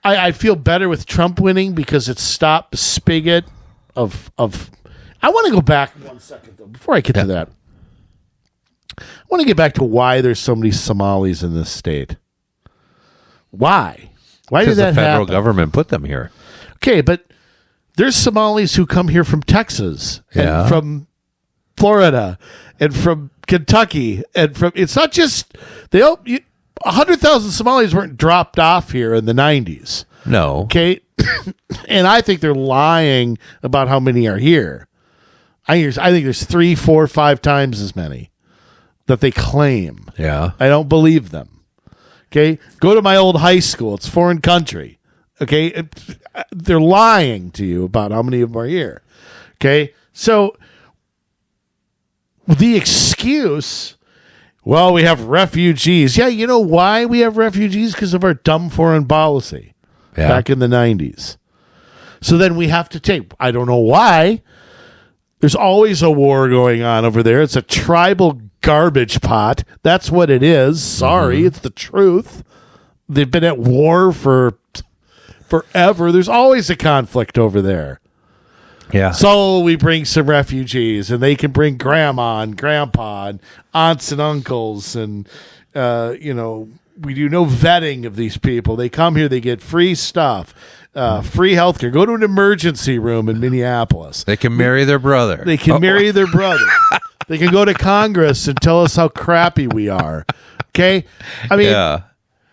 I feel better with Trump winning, because it stopped the spigot of... I want to go back 1 second, though, before I get to that. I want to get back to why there's so many Somalis in this state. Why? Why did that happen? The federal government put them here. Okay, but there's Somalis who come here from Texas and from Florida and from Kentucky and from... It's not just... 100,000 Somalis weren't dropped off here in the 90s. No. Okay? And I think they're lying about how many are here. I think there's 3, 4, 5 times as many that they claim. Yeah. I don't believe them. Okay? Go to my old high school. It's foreign country. Okay? They're lying to you about how many of them are here. Okay? So the excuse, well, we have refugees. Yeah, you know why we have refugees? Because of our dumb foreign policy back in the 90s. So then we have to take, I don't know why. There's always a war going on over there. It's a tribal garbage pot. That's what it is. Sorry, it's the truth. They've been at war for forever. There's always a conflict over there. Yeah. So we bring some refugees, and they can bring grandma and grandpa and aunts and uncles, and we do no vetting of these people. They come here, they get free stuff. Free healthcare. Go to an emergency room in Minneapolis. They can marry their brother. They can marry their brother. They can go to Congress and tell us how crappy we are. Okay? I mean,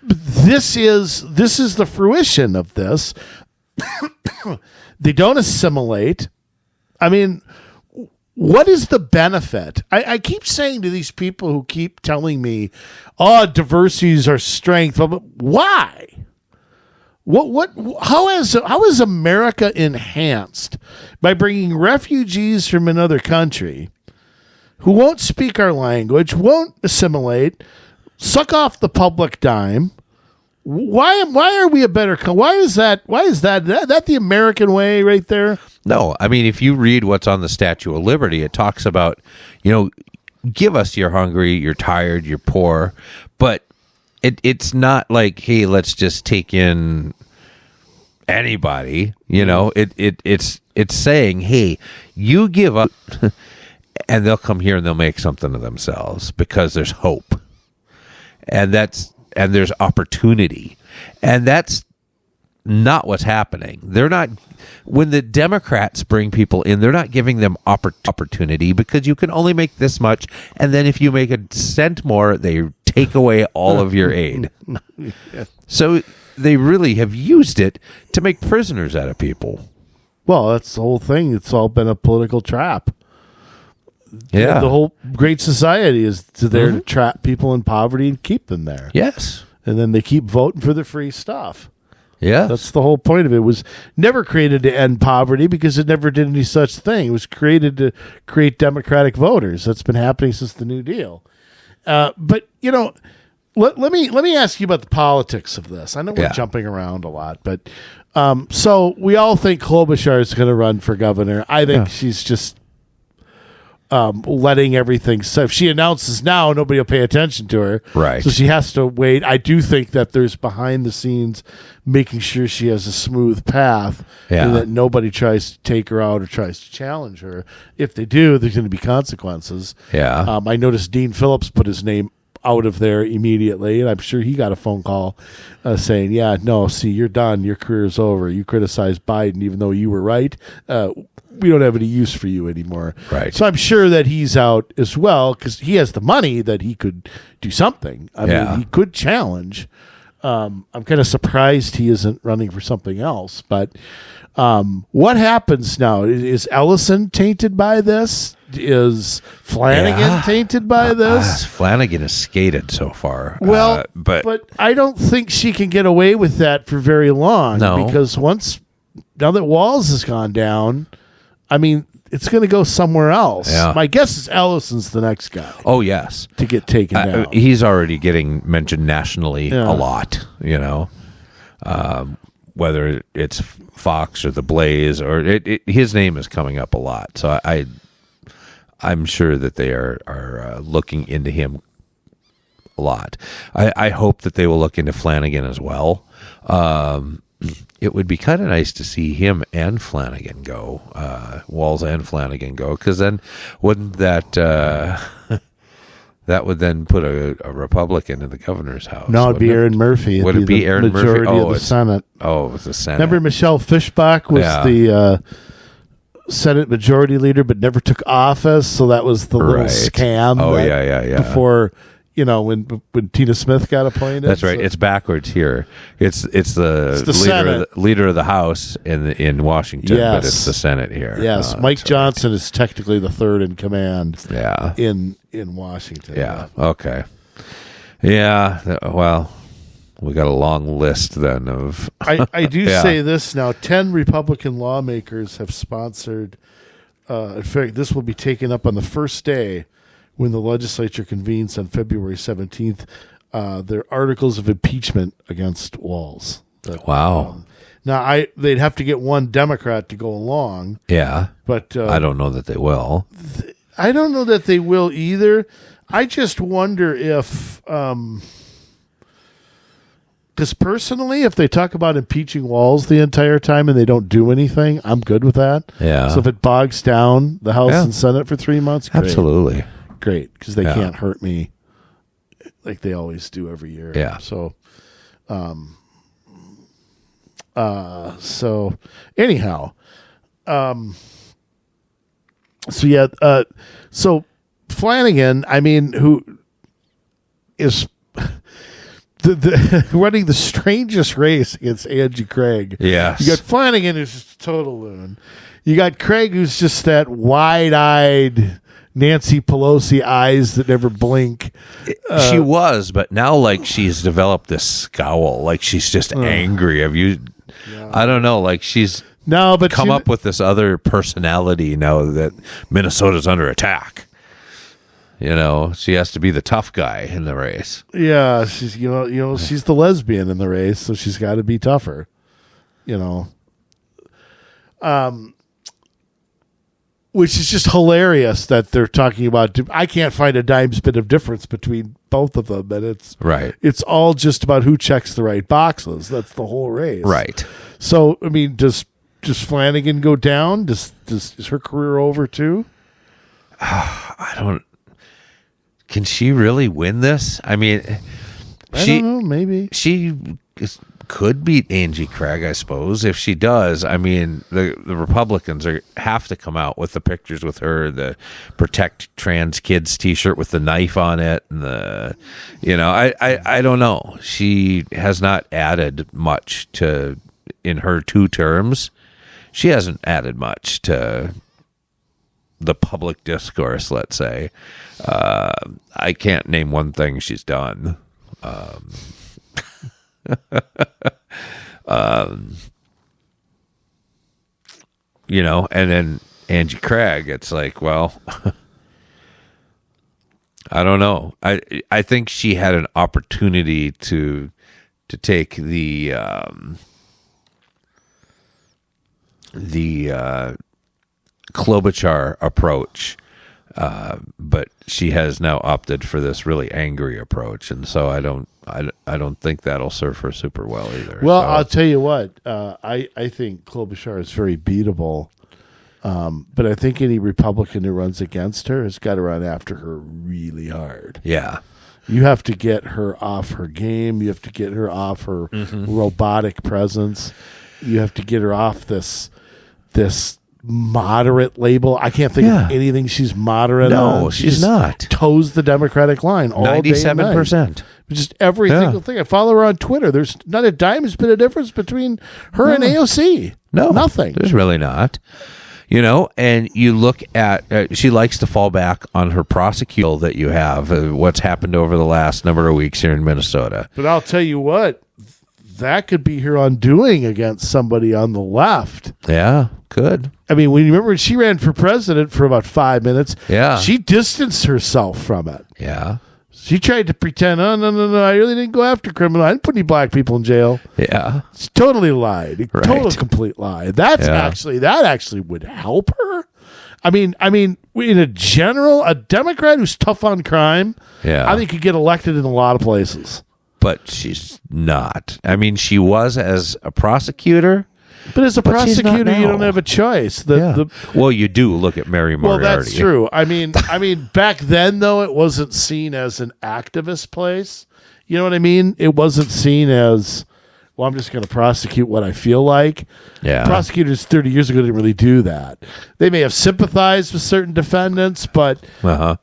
this is the fruition of this. They don't assimilate. I mean, what is the benefit? I keep saying to these people who keep telling me, diversity is our strength. But why? How is America enhanced by bringing refugees from another country who won't speak our language, won't assimilate, suck off the public dime? Why are we a better why is that the American way right there? No, I mean, if you read what's on the Statue of Liberty, it talks about, give us you're hungry, you're tired, you're poor, but it's not like, hey, let's just take in anybody. It's saying, hey, you give up, and they'll come here and they'll make something of themselves because there's hope, and there's opportunity, and that's not what's happening. They're not. When the Democrats bring people in, they're not giving them opportunity, because you can only make this much, and then if you make a cent more, they take away all of your aid. So they really have used it to make prisoners out of people. Well, that's the whole thing. It's all been a political trap. Yeah. The whole Great Society is there to trap people in poverty and keep them there. Yes. And then they keep voting for the free stuff. Yeah. That's the whole point of it. It was never created to end poverty, because it never did any such thing. It was created to create democratic voters. That's been happening since the New Deal. But, let me ask you about the politics of this. I know we're jumping around a lot, but so we all think Klobuchar is going to run for governor. I think she's just letting everything. So if she announces now, nobody will pay attention to her. Right. So she has to wait. I do think that there's behind the scenes making sure she has a smooth path, and that nobody tries to take her out or tries to challenge her. If they do, there's going to be consequences. Yeah. I noticed Dean Phillips put his name out of there immediately, and I'm sure he got a phone call saying, you're done. Your career's over. You criticized Biden even though you were right. We don't have any use for you anymore. Right. So I'm sure that he's out as well, because he has the money that he could do something. I mean, he could challenge. I'm kind of surprised he isn't running for something else. But what happens now? Is Ellison tainted by this? is Flanagan tainted by this? Flanagan has skated so far. Well, but I don't think she can get away with that for very long. No. Because now that Walls has gone down, I mean, it's going to go somewhere else. Yeah. My guess is Ellison's the next guy. Oh, yes. To get taken down. He's already getting mentioned nationally a lot, whether it's Fox or The Blaze, or his name is coming up a lot. So I'm sure that they are looking into him a lot. I hope that they will look into Flanagan as well. It would be kind of nice to see him and Flanagan go, Walls and Flanagan go, because then wouldn't that that would then put a Republican in the governor's house? No, it'd be Aaron Murphy. Would it be Aaron Murphy? Majority of the Senate. Oh, it was the Senate. Remember Michelle Fischbach was the Senate Majority Leader, but never took office, so that was the little scam. Oh, yeah. Before. When Tina Smith got appointed. That's right. So. It's backwards here. It's the leader of the House in Washington, but it's the Senate here. Yes, Mike Johnson is technically the third in command. Yeah. in Washington. Yeah. Okay. Yeah. Well, we got a long list then of. I do say this now: 10 Republican lawmakers have sponsored. In fact, this will be taken up on the first day. When the legislature convenes on February 17th, their articles of impeachment against Walls. Wow. Now, they'd have to get one Democrat to go along. Yeah. But I don't know that they will. I don't know that they will either. I just wonder if... Because personally, if they talk about impeaching Walls the entire time and they don't do anything, I'm good with that. Yeah. So if it bogs down the House and Senate for 3 months, great. Absolutely. Great, because they can't hurt me like they always do every year. Yeah. So, anyhow, so Flanagan, I mean, who is the running the strangest race against Angie Craig. Yes. You got Flanagan, who's just a total loon. You got Craig, who's just that wide-eyed Nancy Pelosi eyes that never blink. She was, but now like she's developed this scowl, like she's just angry. Have you? Yeah. I don't know. Like she's come up with this other personality now that Minnesota's under attack. She has to be the tough guy in the race. Yeah, she's she's the lesbian in the race, so she's got to be tougher. Which is just hilarious that they're talking about. I can't find a dime's bit of difference between both of them, and it's all just about who checks the right boxes. That's the whole race, right? So, I mean, does Flanagan go down? Is her career over too? I don't. Can she really win this? I mean, I don't know. Maybe she could beat Angie Craig, I suppose. If she does, I mean, the Republicans have to come out with the pictures with her, the Protect Trans Kids T-shirt with the knife on it, and I don't know. She has not added much in her 2 terms. She hasn't added much to the public discourse, let's say. I can't name one thing she's done. And then Angie Craig, it's like, well, I don't know. I think she had an opportunity to take the Klobuchar approach, but she has now opted for this really angry approach, and so I don't think that'll serve her super well either. Well, so. I'll tell you what, I think Klobuchar is very beatable, but I think any Republican who runs against her has got to run after her really hard. Yeah. You have to get her off her game. You have to get her off her robotic presence. You have to get her off this moderate label. I can't think of anything she's moderate on. No, she's not. Toes the Democratic line all 97%. Just every single thing. I follow her on Twitter. There's not a dime's bit of difference between her and AOC. No. Nothing. There's really not. And you look at, she likes to fall back on her prosecutor that you have, what's happened over the last number of weeks here in Minnesota. But I'll tell you what, that could be her undoing against somebody on the left. Yeah, could. I mean, when you remember when she ran for president for about 5 minutes, Yeah. she distanced herself from it. Yeah. She tried to pretend, oh, no, I really didn't go after criminal. I didn't put any black people in jail. Yeah. She totally lied. Right. Total complete lie. That actually would help her. I mean, in a general, a Democrat who's tough on crime, I think could get elected in a lot of places. But she's not. I mean, she was as a prosecutor. But as a prosecutor, you don't now. have a choice. Well, you do look at Mary Moriarty. Well, that's true. I mean, back then though, it wasn't seen as an activist place. You know what I mean? It wasn't seen as, well, I'm just going to prosecute what I feel like. Yeah. Prosecutors 30 years ago didn't really do that. They may have sympathized with certain defendants, but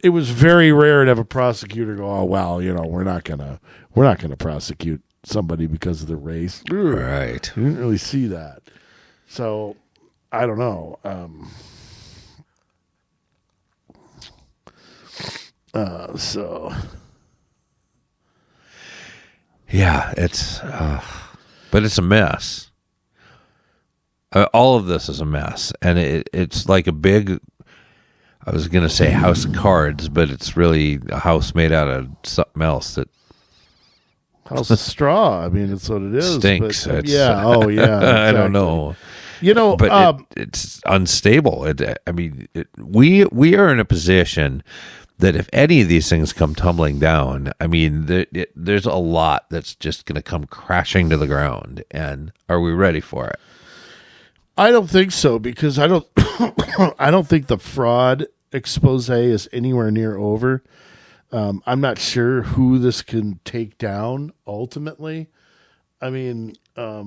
it was very rare to have a prosecutor go, "Oh, well, we're not going to prosecute somebody because of their race." Right. You didn't really see that. So, I don't know. Yeah, it's, but it's a mess. All of this is a mess, and it's like a big, I was going to say house of cards, but it's really a house made out of something else that House of straw. I mean, it's what it is. Stinks. But, yeah. Oh, yeah. Exactly. I don't know. But it's unstable. We are in a position that if any of these things come tumbling down, I mean, there's a lot that's just going to come crashing to the ground. And are we ready for it? I don't think so, because I don't think the fraud expose is anywhere near over. I'm not sure who this can take down ultimately. I mean, I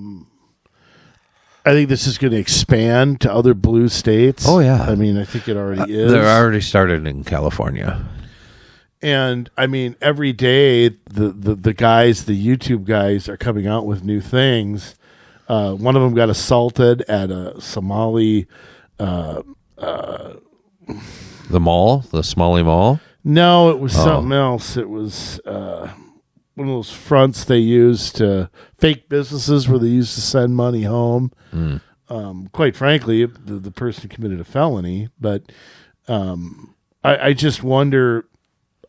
think this is going to expand to other blue states. Oh, yeah. I mean, I think it already is. They're already started in California. And, I mean, every day the guys, the YouTube guys, are coming out with new things. One of them got assaulted at a Somali... The mall? The Somali mall? No, it was something else. It was one of those fronts they use to fake businesses where they used to send money home. Quite frankly, the person committed a felony, but I just wonder,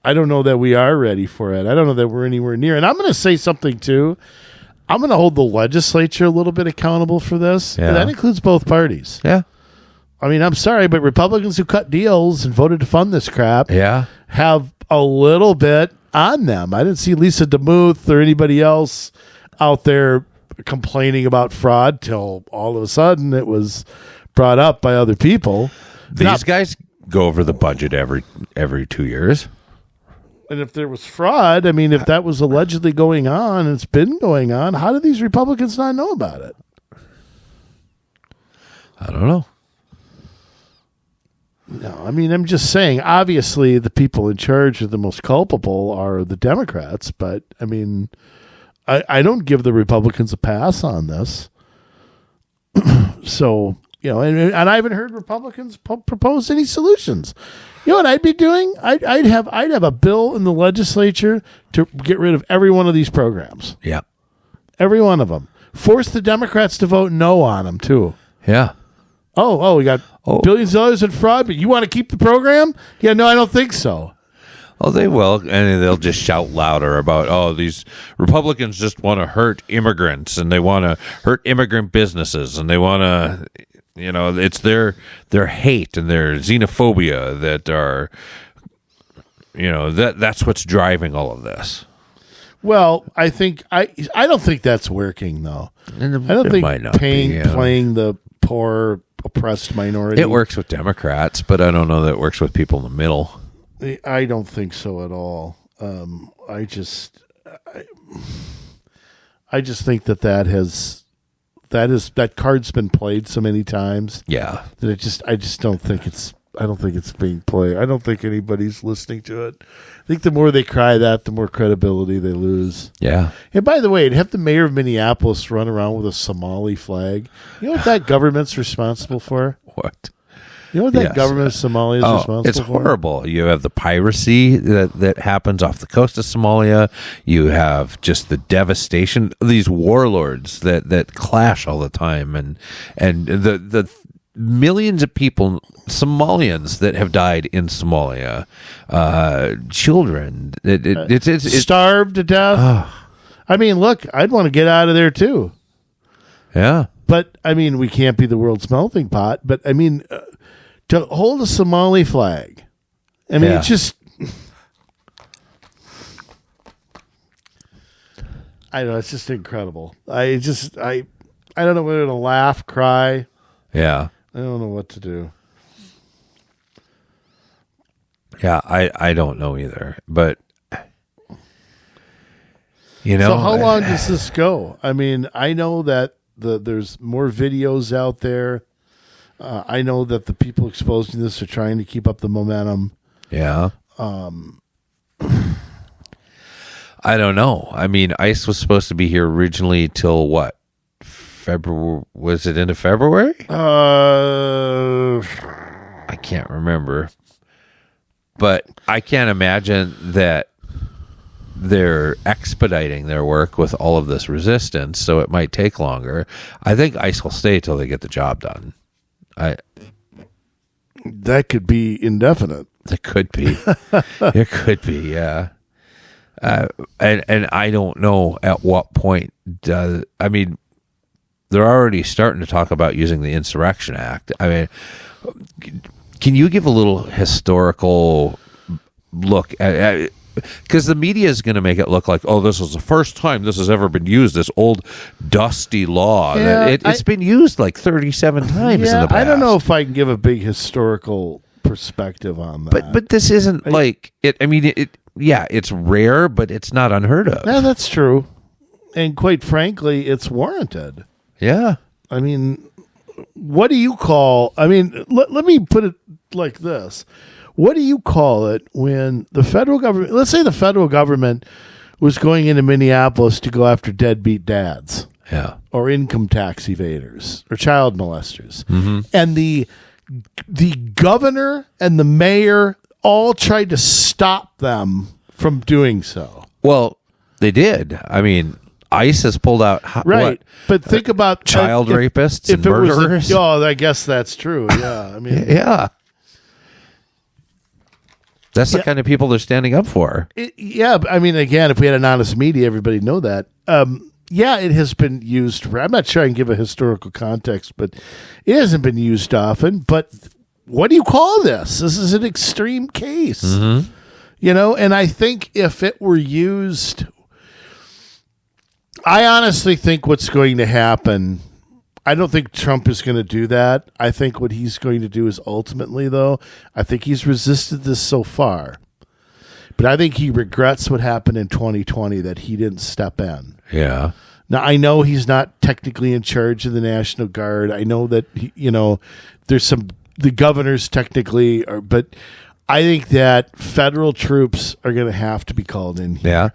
I don't know that we are ready for it. I don't know that we're anywhere near. And I'm going to say something too. I'm going to hold the legislature a little bit accountable for this. Yeah. And that includes both parties. Yeah. I mean, I'm sorry, but Republicans who cut deals and voted to fund this crap have a little bit on them. I didn't see Lisa DeMuth or anybody else out there complaining about fraud till all of a sudden it was brought up by other people. These guys go over the budget every 2 years. And if there was fraud, I mean, if that was allegedly going on, and it's been going on, how do these Republicans not know about it? I don't know. No, I mean, I'm just saying, obviously the people in charge of the most culpable are the Democrats, but I mean, I don't give the Republicans a pass on this. So, and I haven't heard Republicans propose any solutions. You know what I'd be doing? I'd have a bill in the legislature to get rid of every one of these programs. Yeah. Every one of them. Force the Democrats to vote no on them, too. Yeah. Oh, we got billions of dollars in fraud, but you want to keep the program? Yeah, no, I don't think so. Oh, they will, and they'll just shout louder about, these Republicans just want to hurt immigrants, and they want to hurt immigrant businesses, and they want to, it's their hate and their xenophobia that are, that's what's driving all of this. Well, I don't think that's working, though. I don't think playing the poor oppressed minority. It works with Democrats, but I don't know that it works with people in the middle. I don't think so at all. I just think that card's been played so many times. Yeah. That I just don't think it's being played. I don't think anybody's listening to it. I think the more they cry that, the more credibility they lose. Yeah. And by the way, to have the mayor of Minneapolis run around with a Somali flag, you know what that government's responsible for? What? You know what that Yes. government of Somalia is responsible it's for? horrible. You have the piracy that happens off the coast of Somalia. You have just the devastation. These warlords that clash all the time, and the millions of people, Somalians that have died in Somalia, children, it's starved to death. I mean, look, I'd want to get out of there too. Yeah. But, I mean, we can't be the world's melting pot. But, I mean, to hold a Somali flag, I mean, it's just... I don't know. It's just incredible. I don't know whether to laugh, cry. Yeah. I don't know what to do. Yeah, I don't know either. But, you know... So how long does this go? I mean, I know that there's more videos out there. I know that the people exposing this are trying to keep up the momentum. Yeah. I don't know. I mean, ICE was supposed to be here originally till what? February? Was it into February? I can't remember. But I can't imagine that they're expediting their work with all of this resistance, so it might take longer. I think ICE will stay till they get the job done. That could be indefinite. It could be. It could be, yeah. And I don't know at what point I mean, they're already starting to talk about using the Insurrection Act. I mean, can you give a little historical look at because the media is going to make it look like, oh, this is the first time this has ever been used, this old dusty law. Yeah, It's been used like 37 times in the past. I don't know if I can give a big historical perspective on that. But this isn't like it. I mean, it's rare, but it's not unheard of. Yeah, that's true. And quite frankly, it's warranted. Yeah. I mean, what do you call... I mean, let me put it like this. What do you call it when the federal government... Let's say the federal government was going into Minneapolis to go after deadbeat dads. Yeah. Or income tax evaders. Or child molesters. Mm-hmm. And the governor and the mayor all tried to stop them from doing so. Well, they did. I mean... ICE has pulled out right, but think about child rapists and murderers. I guess that's true. Yeah, I mean, yeah, that's the kind of people they're standing up for. I mean, again, if we had an honest media, everybody know that. It has been used. I'm not sure I can give a historical context, but it hasn't been used often. But what do you call this? This is an extreme case, and I think if it were used. I honestly think what's going to happen, I don't think Trump is going to do that. I think what he's going to do is ultimately, though, I think he's resisted this so far. But I think he regrets what happened in 2020, that he didn't step in. Yeah. Now, I know he's not technically in charge of the National Guard. I know that, there's the governors technically are, but I think that federal troops are going to have to be called in here. Yeah.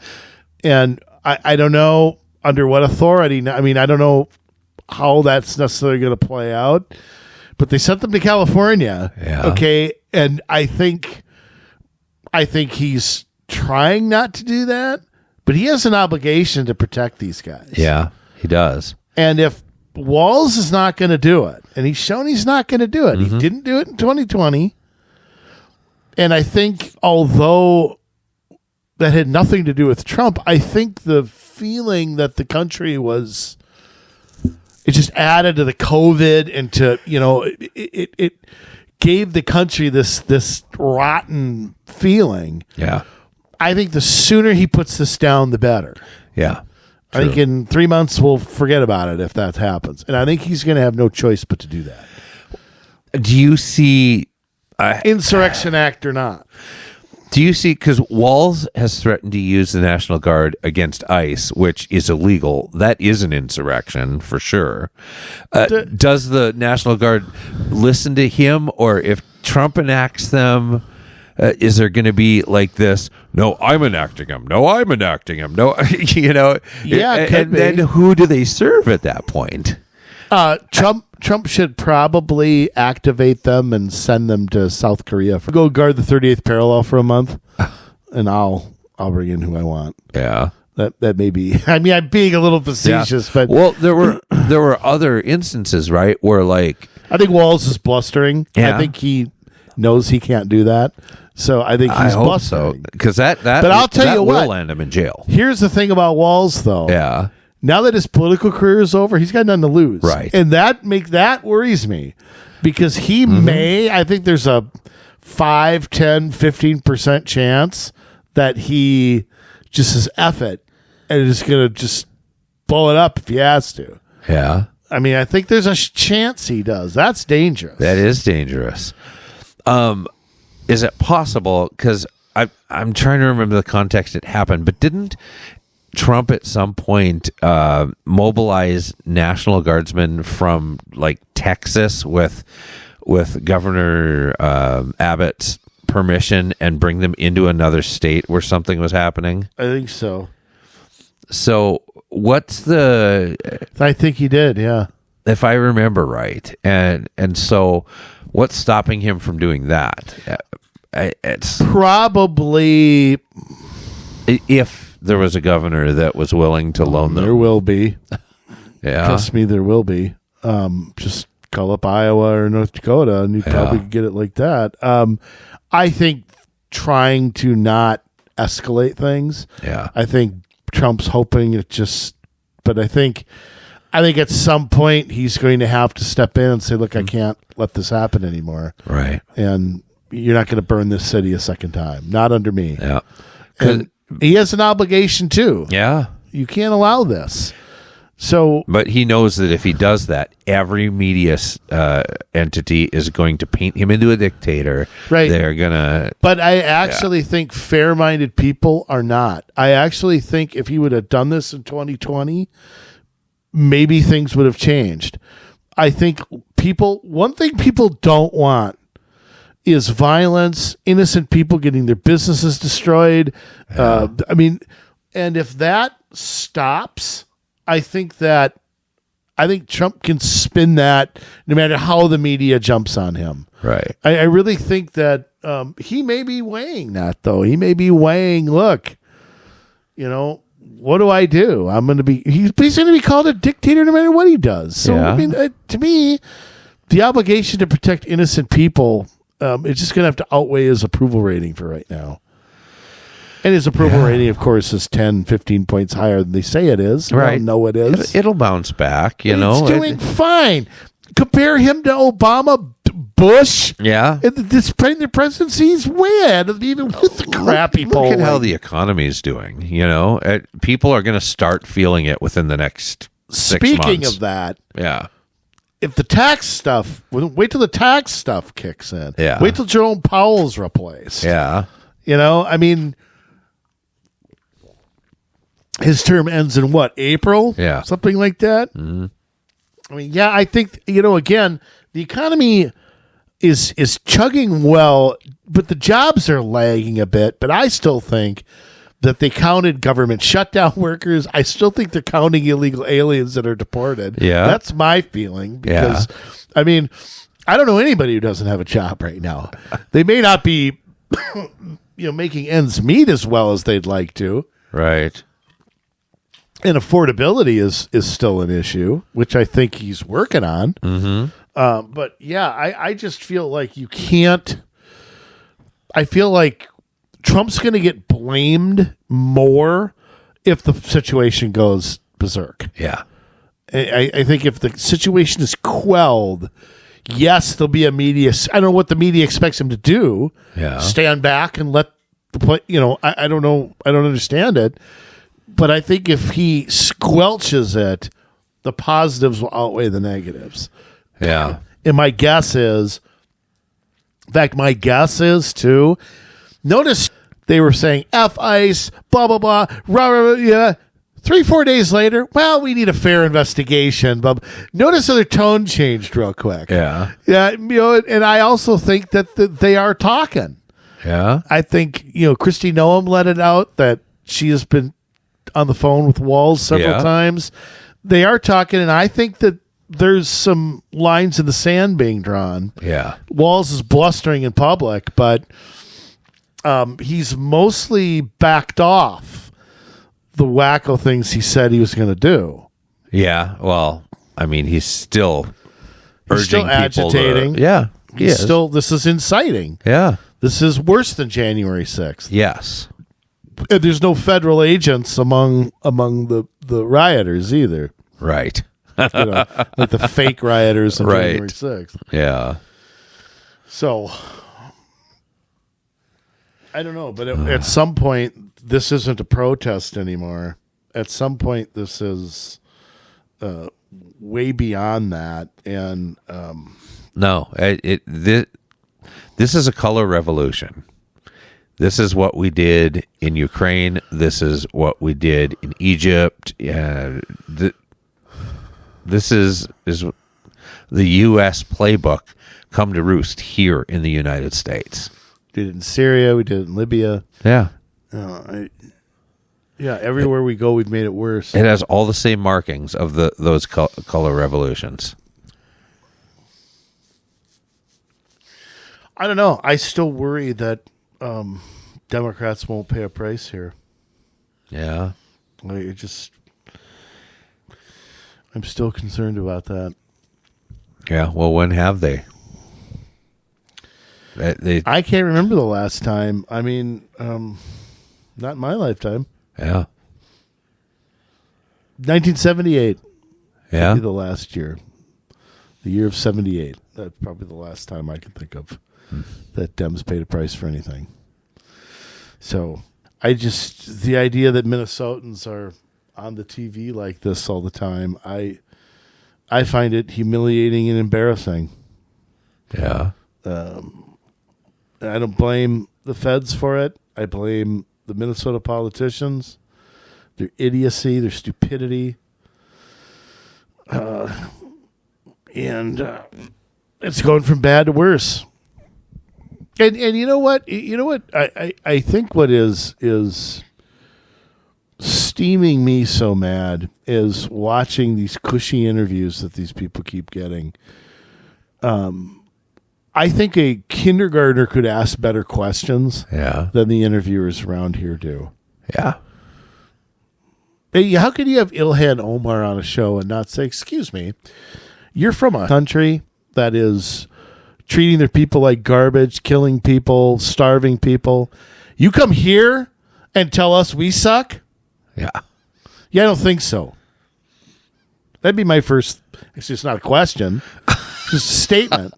And I don't know under what authority. I mean, I don't know how that's necessarily going to play out, but they sent them to California. Yeah. Okay. And I think he's trying not to do that, but he has an obligation to protect these guys. Yeah, he does. And if Walz is not going to do it, and he's shown he's not going to do it, he didn't do it in 2020. And I think although that had nothing to do with Trump, I think the feeling that the country was, it just added to the COVID and to, it gave the country this rotten feeling. Yeah. I think the sooner he puts this down, the better. Yeah. I think in 3 months we'll forget about it if that happens. And I think he's going to have no choice but to do that. Do you see... Insurrection Act or not? Do you see, because Walz has threatened to use the National Guard against ICE, which is illegal. That is an insurrection for sure. Does the National Guard listen to him, or if Trump enacts them, is there going to be like this, no, I'm enacting him, no, I'm enacting him, no, Yeah, and then who do they serve at that point? Trump should probably activate them and send them to South Korea. Go guard the 38th parallel for a month, and I'll bring in who I want. Yeah. That may be. I mean, I'm being a little facetious, but there were other instances, right, where like I think Walz is blustering. Yeah. I think he knows he can't do that, so I think he's blustering. Because that But I'll tell you will what, land him in jail. Here's the thing about Walz, though. Yeah. Now that his political career is over, he's got nothing to lose, right? And that worries me because he may. I think there's a 5, 10, 15% chance that he just says F it and is going to just blow it up if he has to. Yeah. I mean, I think there's a chance he does. That's dangerous. That is dangerous. Is it possible? Because I'm trying to remember the context it happened, but didn't Trump at some point mobilize National Guardsmen from like Texas with Governor Abbott's permission and bring them into another state where something was happening? I think so. So what's I think he did, yeah. If I remember right. And so what's stopping him from doing that? It's probably if there was a governor that was willing to loan them. There will be. Yeah. Trust me, there will be. Just call up Iowa or North Dakota and you probably could get it like that. I think trying to not escalate things. Yeah. I think Trump's hoping it just, but I think at some point he's going to have to step in and say, look, I can't let this happen anymore. Right. And you're not going to burn this city a second time. Not under me. Yeah. And he has an obligation too. Yeah. You can't allow this. So, but he knows that if he does that, every media entity is going to paint him into a dictator. Right. They're gonna. But I actually think fair-minded people are not. I actually think if he would have done this in 2020, maybe things would have changed. I think one thing people don't want is violence, innocent people getting their businesses destroyed. Yeah. And if that stops, I think Trump can spin that no matter how the media jumps on him. Right. I really think that he may be weighing that, though. He may be weighing, look, what do I do? He's going to be called a dictator no matter what he does. So, to me, the obligation to protect innocent people, it's just going to have to outweigh his approval rating for right now. And his approval rating, of course, is 10, 15 points higher than they say it is. Right. I don't know it is. It'll bounce back, It's doing fine. Compare him to Obama, Bush. Yeah. The presidency's way ahead of even with the crappy polling. Look at how the economy is doing. People are going to start feeling it within the next 6 months. Speaking of that, if the tax stuff, wait till the tax stuff kicks in. Yeah. Wait till Jerome Powell's replaced. Yeah. You know, I mean, his term ends in what, April? Yeah. Something like that. Mm-hmm. I mean, yeah, I think, you know, again, the economy is chugging well, but the jobs are lagging a bit. But I still think that they counted government shutdown workers. I still think they're counting illegal aliens that are deported. Yeah. That's my feeling because, I mean, I don't know anybody who doesn't have a job right now. They may not be, making ends meet as well as they'd like to. Right. And affordability is still an issue, which I think he's working on. Mm-hmm. But yeah, I just feel like you can't. I feel like Trump's going to get blamed more if the situation goes berserk. Yeah. I think if the situation is quelled, yes, there'll be a media. I don't know what the media expects him to do. Yeah. Stand back and let the play. I don't know. I don't understand it. But I think if he squelches it, the positives will outweigh the negatives. Yeah. And my guess is, in fact, my guess is too, notice they were saying F ICE, blah, blah, blah, rah, rah, rah, yeah. 3-4 days later, well, we need a fair investigation. But notice how their tone changed real quick. Yeah. Yeah. And I also think that they are talking. Yeah. I think, Kristi Noem let it out that she has been on the phone with Walz several times. They are talking, and I think that there's some lines in the sand being drawn. Yeah. Walz is blustering in public, but he's mostly backed off the wacko things he said he was going to do. Yeah. Well, I mean, he's still urging people agitating. This is inciting. Yeah. This is worse than January 6th. Yes. And there's no federal agents among the rioters either. Right. Like the fake rioters on January 6th. Yeah. So, I don't know, but at some point, this isn't a protest anymore. At some point, this is way beyond that. And no, this is a color revolution. This is what we did in Ukraine. This is what we did in Egypt. This is the U.S. playbook come to roost here in the United States. We did it in Syria. We did it in Libya. Yeah. Everywhere we go, we've made it worse. It has all the same markings of those color revolutions. I don't know. I still worry that Democrats won't pay a price here. Yeah. I'm still concerned about that. Yeah. Well, when have they? I can't remember the last time. I mean, not in my lifetime. Yeah. 1978. Yeah. Maybe the last year. The year of 78. That's probably the last time I can think of that Dems paid a price for anything. So the idea that Minnesotans are on the TV like this all the time, I find it humiliating and embarrassing. Yeah. I don't blame the feds for it. I blame the Minnesota politicians, their idiocy, their stupidity. And it's going from bad to worse. And you know what? I think what is steaming me so mad is watching these cushy interviews that these people keep getting. I think a kindergartner could ask better questions than the interviewers around here do. Yeah. Hey, how can you have Ilhan Omar on a show and not say, excuse me, you're from a country that is treating their people like garbage, killing people, starving people. You come here and tell us we suck? Yeah. Yeah, I don't think so. That'd be my first. Actually, it's not a question. It's just a statement.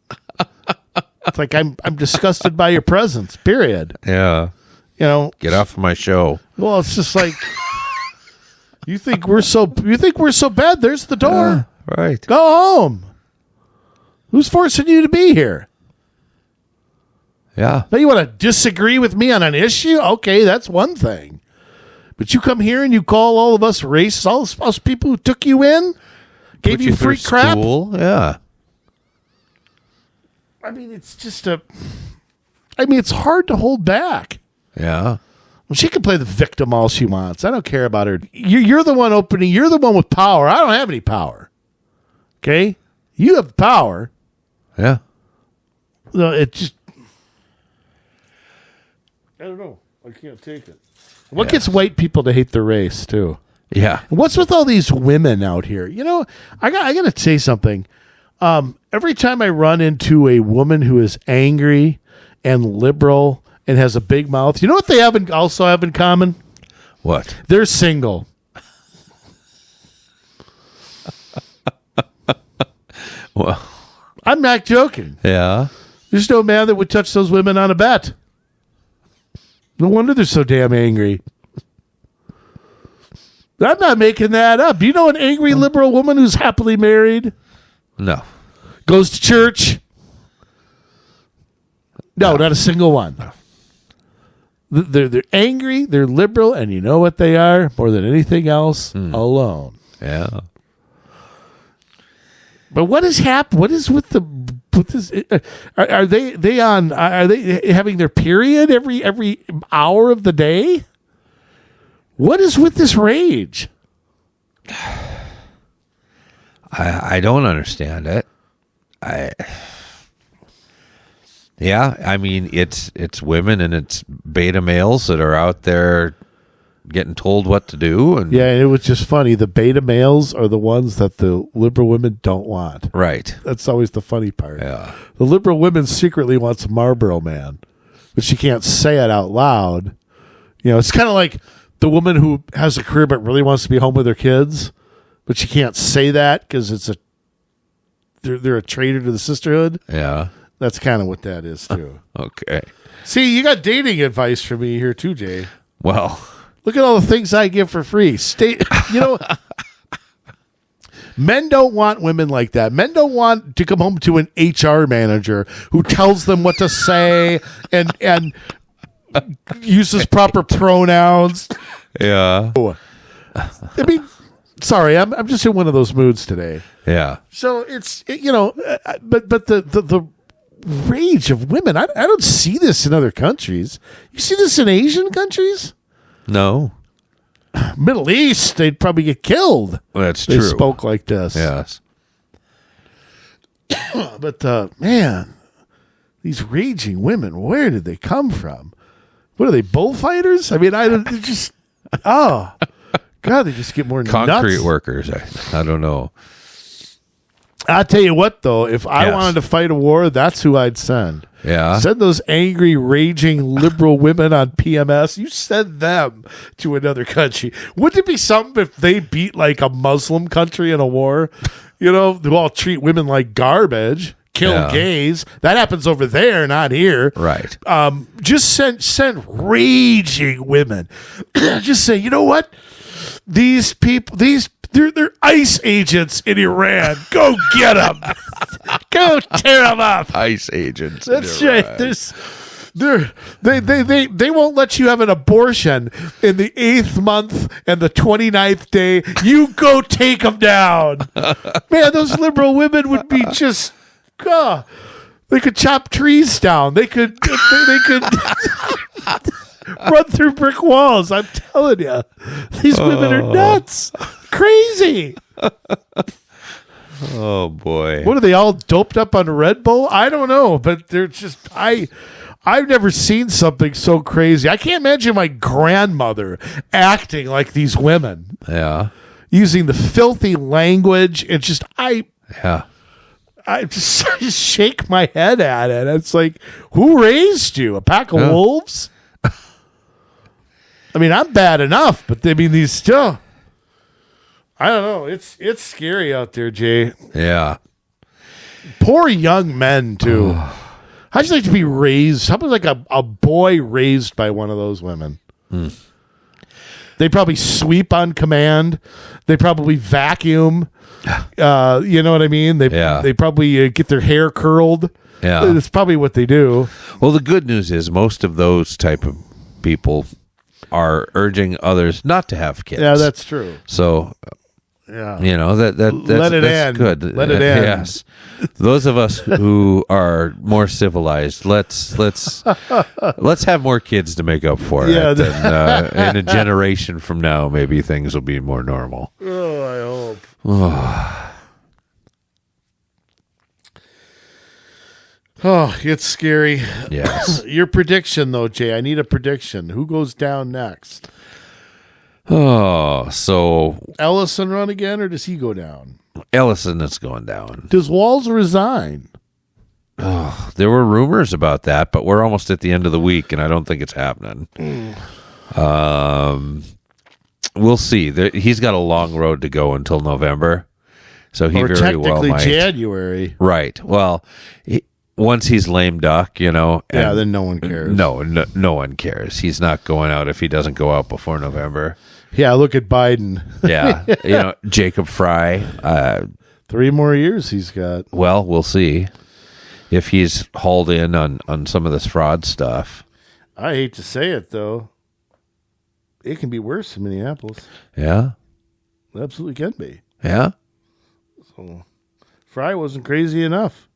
It's like I'm disgusted by your presence. Period. Yeah. You know, Get off my show. well, it's just like you think we're so bad. There's the door. Right. Go home. Who's forcing you to be here? Yeah. Now you want to disagree with me on an issue? Okay, that's one thing. But you come here and you call all of us racists, all us people who took you in, gave Put you free through crap. school. Yeah. I mean, it's just it's hard to hold back. Yeah. Well, she can play the victim all she wants. I don't care about her. You're the one opening. You're the one with power. I don't have any power. Okay? You have power. Yeah. No, it just... I don't know. I can't take it. What gets white people to hate their race, too? Yeah. What's with all these women out here? You know, I got to say something. Every time I run into a woman who is angry and liberal and has a big mouth, you know what they also have in common? What? They're single. Well. I'm not joking. Yeah. There's no man that would touch those women on a bet. No wonder they're so damn angry. I'm not making that up. Do you know an angry liberal woman who's happily married? No. Goes to church? No, not a single one. No. They're angry, they're liberal, and you know what they are more than anything else? Alone. Yeah. But what has happened? What is with this? Are they having their period every hour of the day? What is with this rage? I don't understand it. I mean, it's women and it's beta males that are out there getting told what to do. And yeah, and it was just funny. The beta males are the ones that the liberal women don't want. Right. That's always the funny part. Yeah. The liberal women secretly wants a Marlboro Man, but she can't say it out loud. You know, it's kind of like the woman who has a career but really wants to be home with her kids, but she can't say that because they're a traitor to the sisterhood. Yeah. That's kind of what that is too. Okay. See, you got dating advice for me here too, Jay. Well, look at all the things I give for free. Men don't want women like that. Men don't want to come home to an HR manager who tells them what to say and uses proper pronouns. yeah. I mean, sorry, I'm just in one of those moods today. Yeah. So but the rage of women, I don't see this in other countries. You see this in Asian countries? No. Middle East, they'd probably get killed. That's They true. spoke like this. Yes. But man, these raging women, where did they come from? What are they, bullfighters? I mean, they just God, they just get more Concrete nuts. workers. I don't know. I'll tell you what, though, if I Yes. wanted to fight a war, that's who I'd send. Yeah. Send those angry, raging liberal women on PMS. You send them to another country. Wouldn't it be something if they beat like a Muslim country in a war? You know, they all treat women like garbage, kill Yeah. gays. That happens over there, not here. Right. Just send raging women. Just say, you know what? These people, they're ICE agents in Iran. Go get them. Go tear them up. ICE agents. That's right. They won't let you have an abortion in the 8th month and the 29th day. You go take them down. Man, those liberal women would be just, they could chop trees down. They could run through brick walls. I'm telling you, these women are nuts, crazy. Oh boy. What are they all doped up on Red Bull? I don't know, but they're just I've never seen something so crazy. I can't imagine my grandmother acting like these women, Yeah. using the filthy language. It's just I just shake my head at it. It's like, who raised you? A pack of wolves? I mean, I'm bad enough, but I mean, these still. I don't know. It's scary out there, Jay. Yeah. Poor young men too. How'd you like to be raised? How about like a boy raised by one of those women? They probably sweep on command. They probably vacuum. You know what I mean? They probably get their hair curled. Yeah. That's probably what they do. Well, the good news is most of those type of people are urging others not to have kids. Yeah, that's true. So, Yeah. you know, that's Let it end. good. Let it end. Yes. Those of us who are more civilized, let's have more kids to make up for Yeah, it. And, in a generation from now, maybe things will be more normal. Oh, I hope. Oh, it's scary. Yes. Your prediction, though, Jay. I need a prediction. Who goes down next? Oh, so Ellison run again, or does he go down? Ellison is going down. Does Walls resign? There were rumors about that, but we're almost at the end of the week, and I don't think it's happening. We'll see. He's got a long road to go until November, so he Or very well technically might. January. Right. Well, once he's lame duck, you know. Yeah, then no one cares. No one cares. He's not going out if he doesn't go out before November. Yeah, look at Biden. Yeah. You know, Jacob Fry. 3 more years he's got. Well, we'll see if he's hauled in on some of this fraud stuff. I hate to say it, though. It can be worse in Minneapolis. Yeah. It absolutely can be. Yeah. So, Fry wasn't crazy enough.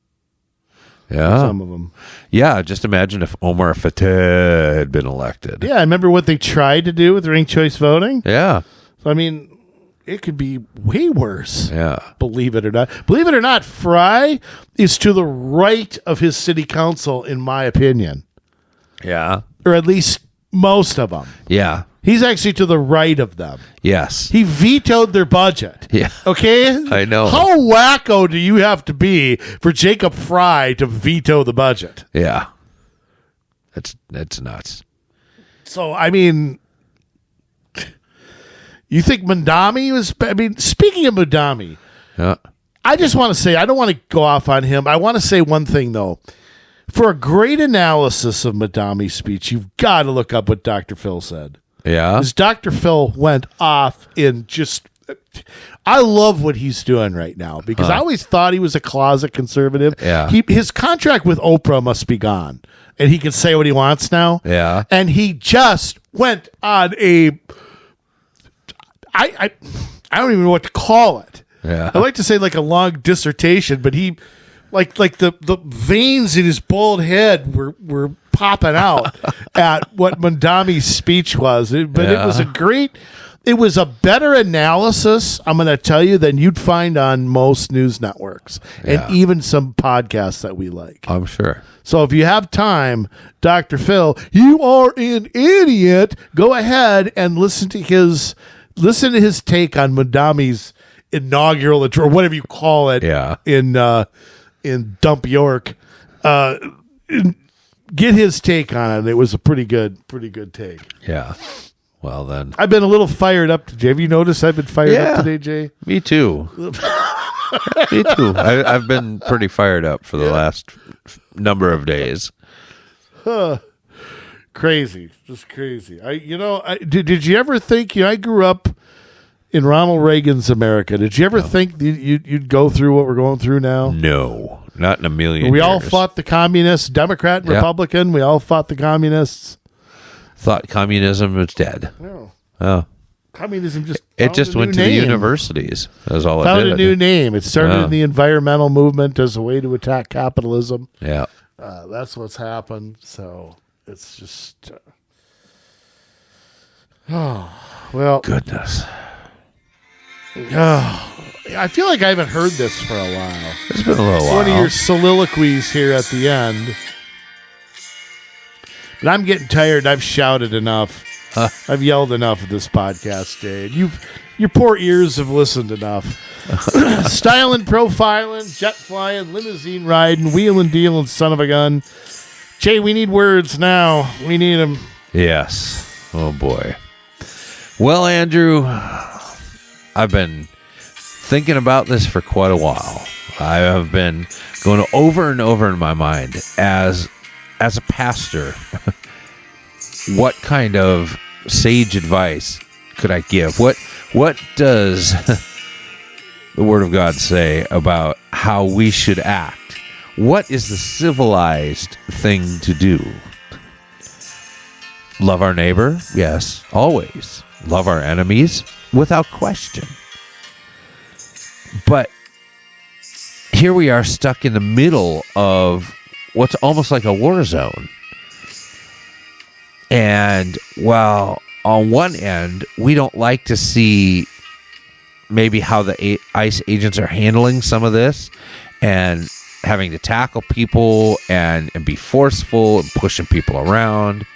Yeah. Some of them. Yeah. Just imagine if Omar Fateh had been elected. Yeah, I remember what they tried to do with ranked choice voting. Yeah. So, I mean, it could be way worse. Yeah. Believe it or not. Believe it or not, Fry is to the right of his city council, in my opinion. Yeah. Or at least most of them. Yeah. He's actually to the right of them. Yes. He vetoed their budget. Yeah. Okay? I know. How wacko do you have to be for Jacob Fry to veto the budget? Yeah. That's nuts. So, I mean, you think Mandami was... I mean, speaking of Mandami, Yeah. I just want to say, I don't want to go off on him. I want to say one thing, though. For a great analysis of Mandami's speech, you've got to look up what Dr. Phil said. Yeah. Because Dr. Phil went off in just... I love what he's doing right now because I always thought he was a closet conservative. Yeah. His contract with Oprah must be gone, and he can say what he wants now. Yeah. And he just went on a... I don't even know what to call it. Yeah. I like to say like a long dissertation, but he... Like the veins in his bald head were popping out at what Mandami's speech was. It was it was a better analysis, I'm going to tell you, than you'd find on most news networks and even some podcasts that we like. I'm sure. So if you have time, Dr. Phil, you are an idiot. Go ahead and listen to his take on Mandami's inaugural, or whatever you call it, in Dump York. Get his take on it. It was a pretty good take. Yeah. Well, then. I've been a little fired up today. Have you noticed I've been fired up today, Jay? Me too. Me too. I've been pretty fired up for the last number of days. Crazy. Just crazy. Did you ever think, I grew up in Ronald Reagan's America. Did you ever think you'd go through what we're going through now? No, not in a million We years. all fought the communists, Democrat, Republican. We all fought the communists. Thought communism was dead. No. Oh. Communism just went to the universities. That's all it found did. a new name. It started in the environmental movement as a way to attack capitalism. Yeah. That's what's happened. So it's just... well... Goodness. I feel like I haven't heard this for a while. It's been a little while. One of your soliloquies here at the end. But I'm getting tired. I've shouted enough. I've yelled enough at this podcast, Jay. Your poor ears have listened enough. Styling, profiling, jet flying, limousine riding, wheeling, dealing, son of a gun. Jay, we need words now. We need them. Yes. Oh, boy. Well, Andrew, I've been thinking about this for quite a while. I have been going over and over in my mind as a pastor, what kind of sage advice could I give? What does the Word of God say about how we should act? What is the civilized thing to do? Love our neighbor? Yes, always. Love our enemies? Without question. But here we are stuck in the middle of what's almost like a war zone. And while on one end, we don't like to see maybe how the ICE agents are handling some of this and having to tackle people and be forceful and pushing people around,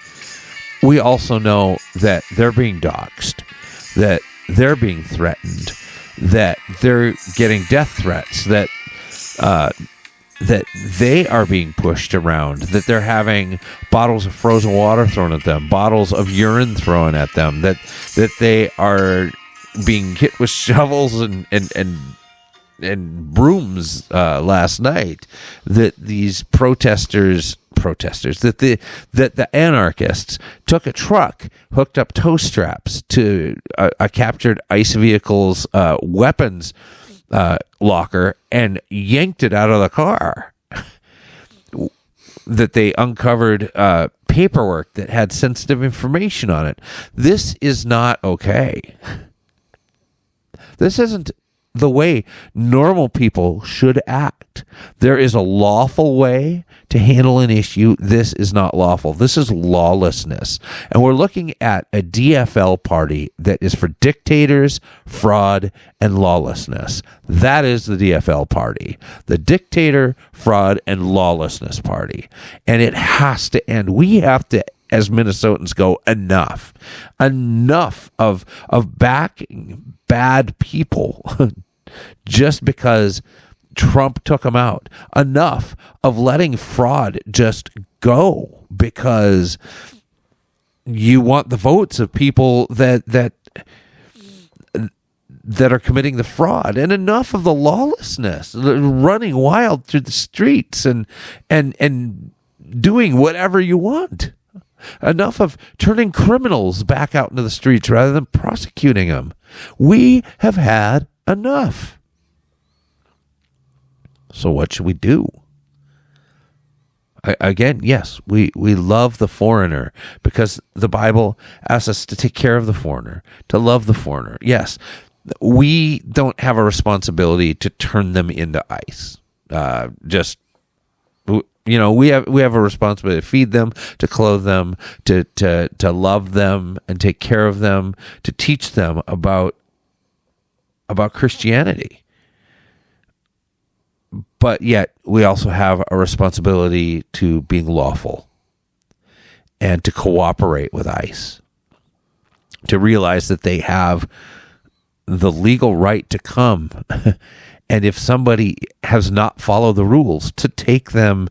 we also know that they're being doxxed, that they're being threatened, that they're getting death threats, that they are being pushed around, that they're having bottles of frozen water thrown at them, bottles of urine thrown at them, that they are being hit with shovels and brooms last night, that these protesters that the anarchists took a truck, hooked up tow straps to a captured ICE vehicle's weapons locker and yanked it out of the car. That they uncovered paperwork that had sensitive information on it. This is not okay. This isn't the way normal people should act. There is a lawful way to handle an issue. This is not lawful. This is lawlessness. And we're looking at a DFL party that is for dictators, fraud, and lawlessness. That is the DFL party, the dictator, fraud, and lawlessness party. And it has to end. We have to, as Minnesotans, go enough of backing bad people just because Trump took them out. Enough of letting fraud just go because you want the votes of people that are committing the fraud, and enough of the lawlessness, running wild through the streets and doing whatever you want. Enough of turning criminals back out into the streets rather than prosecuting them. We have had enough. So what should we do? Again, yes, we love the foreigner because the Bible asks us to take care of the foreigner, to love the foreigner. Yes, we don't have a responsibility to turn them into ice. We have a responsibility to feed them, to clothe them, to love them and take care of them, to teach them about Christianity. But yet we also have a responsibility to being lawful and to cooperate with ICE, to realize that they have the legal right to come. And if somebody has not followed the rules, to take them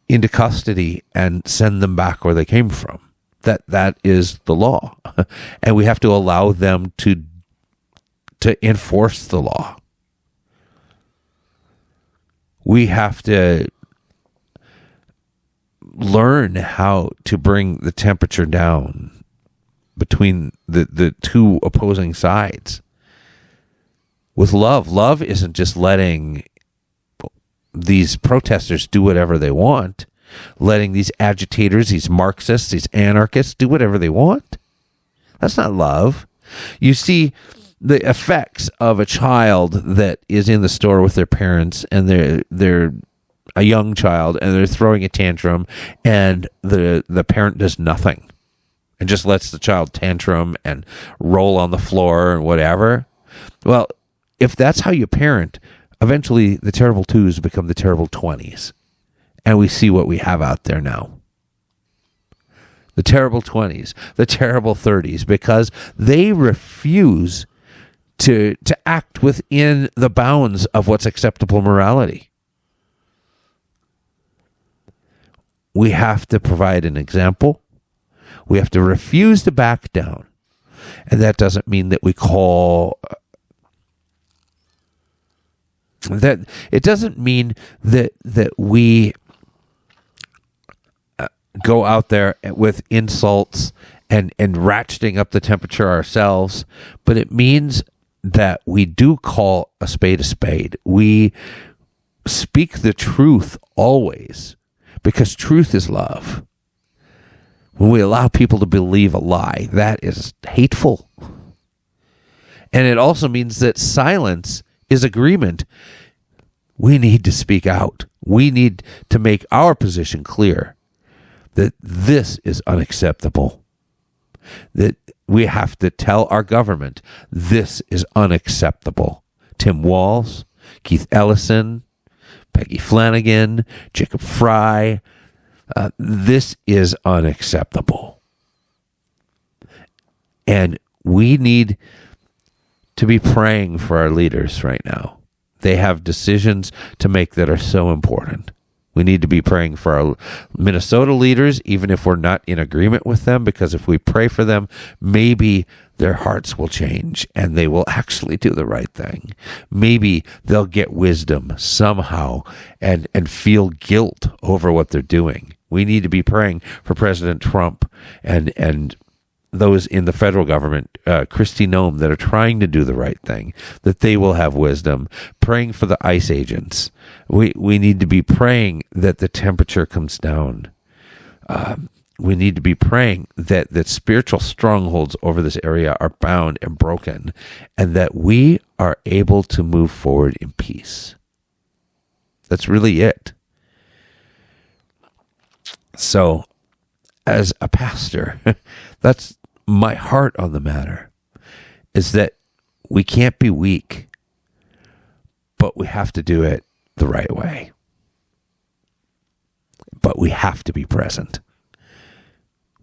into custody and send them back where they came from. That is the law. And we have to allow them to enforce the law. We have to learn how to bring the temperature down between the two opposing sides. With love. Love isn't just letting these protesters do whatever they want, letting these agitators, these Marxists, these anarchists do whatever they want. That's not love. You see the effects of a child that is in the store with their parents, and they're a young child, and they're throwing a tantrum, and the parent does nothing and just lets the child tantrum and roll on the floor and whatever. Well, if that's how you parent, eventually the terrible twos become the terrible 20s. And we see what we have out there now. The terrible 20s, the terrible 30s, because they refuse to act within the bounds of what's acceptable morality. We have to provide an example. We have to refuse to back down. And that doesn't mean that we call... That it doesn't mean that we go out there with insults and ratcheting up the temperature ourselves, but it means that we do call a spade. We speak the truth always, because truth is love. When we allow people to believe a lie, that is hateful. And it also means that silence is agreement. We need to speak out. We need to make our position clear that this is unacceptable. That we have to tell our government this is unacceptable. Tim Walz, Keith Ellison, Peggy Flanagan, Jacob Fry, this is unacceptable. And we need to be praying for our leaders right now. They have decisions to make that are so important. We need to be praying for our Minnesota leaders, even if we're not in agreement with them, because if we pray for them, maybe their hearts will change and they will actually do the right thing. Maybe they'll get wisdom somehow and feel guilt over what they're doing. We need to be praying for President Trump and those in the federal government, Kristi Noem, that are trying to do the right thing, that they will have wisdom, praying for the ICE agents. We need to be praying that the temperature comes down. We need to be praying that spiritual strongholds over this area are bound and broken, and that we are able to move forward in peace. That's really it. So, as a pastor, that's my heart on the matter, is that we can't be weak, but we have to do it the right way. But we have to be present.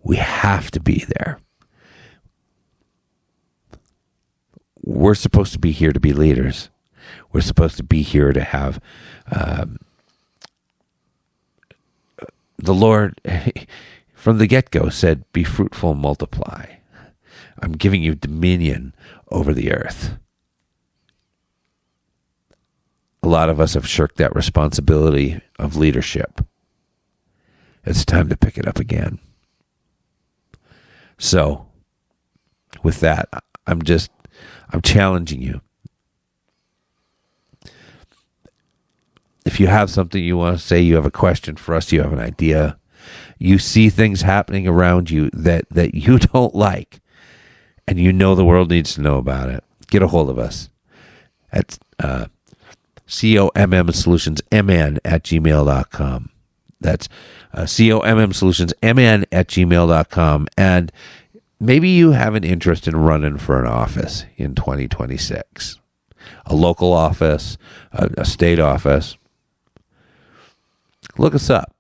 We have to be there. We're supposed to be here to be leaders. We're supposed to be here to have the Lord, from the get-go, said, be fruitful and multiply. I'm giving you dominion over the earth. A lot of us have shirked that responsibility of leadership. It's time to pick it up again. So, with that, I'm challenging you. If you have something you want to say, you have a question for us, you have an idea, you see things happening around you that you don't like, and you know the world needs to know about it, get a hold of us at commsolutionsmn@gmail.com. That's commsolutionsmn@gmail.com. And maybe you have an interest in running for an office in 2026. A local office, a state office. Look us up.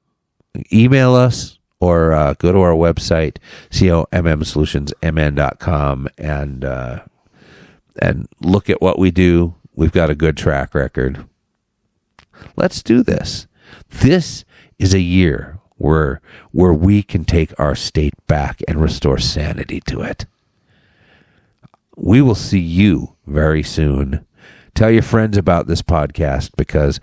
Email us or go to our website, commsolutionsmn.com, and look at what we do. We've got a good track record. Let's do this. This is a year where we can take our state back and restore sanity to it. We will see you very soon. Tell your friends about this podcast, because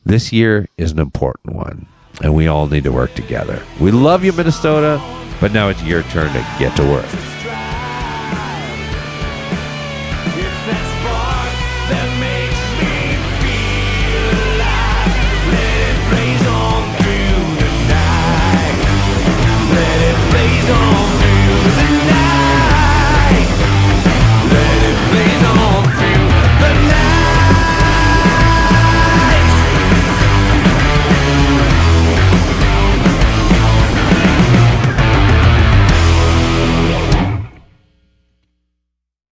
this year is an important one, and we all need to work together. We love you, Minnesota, but now it's your turn to get to work.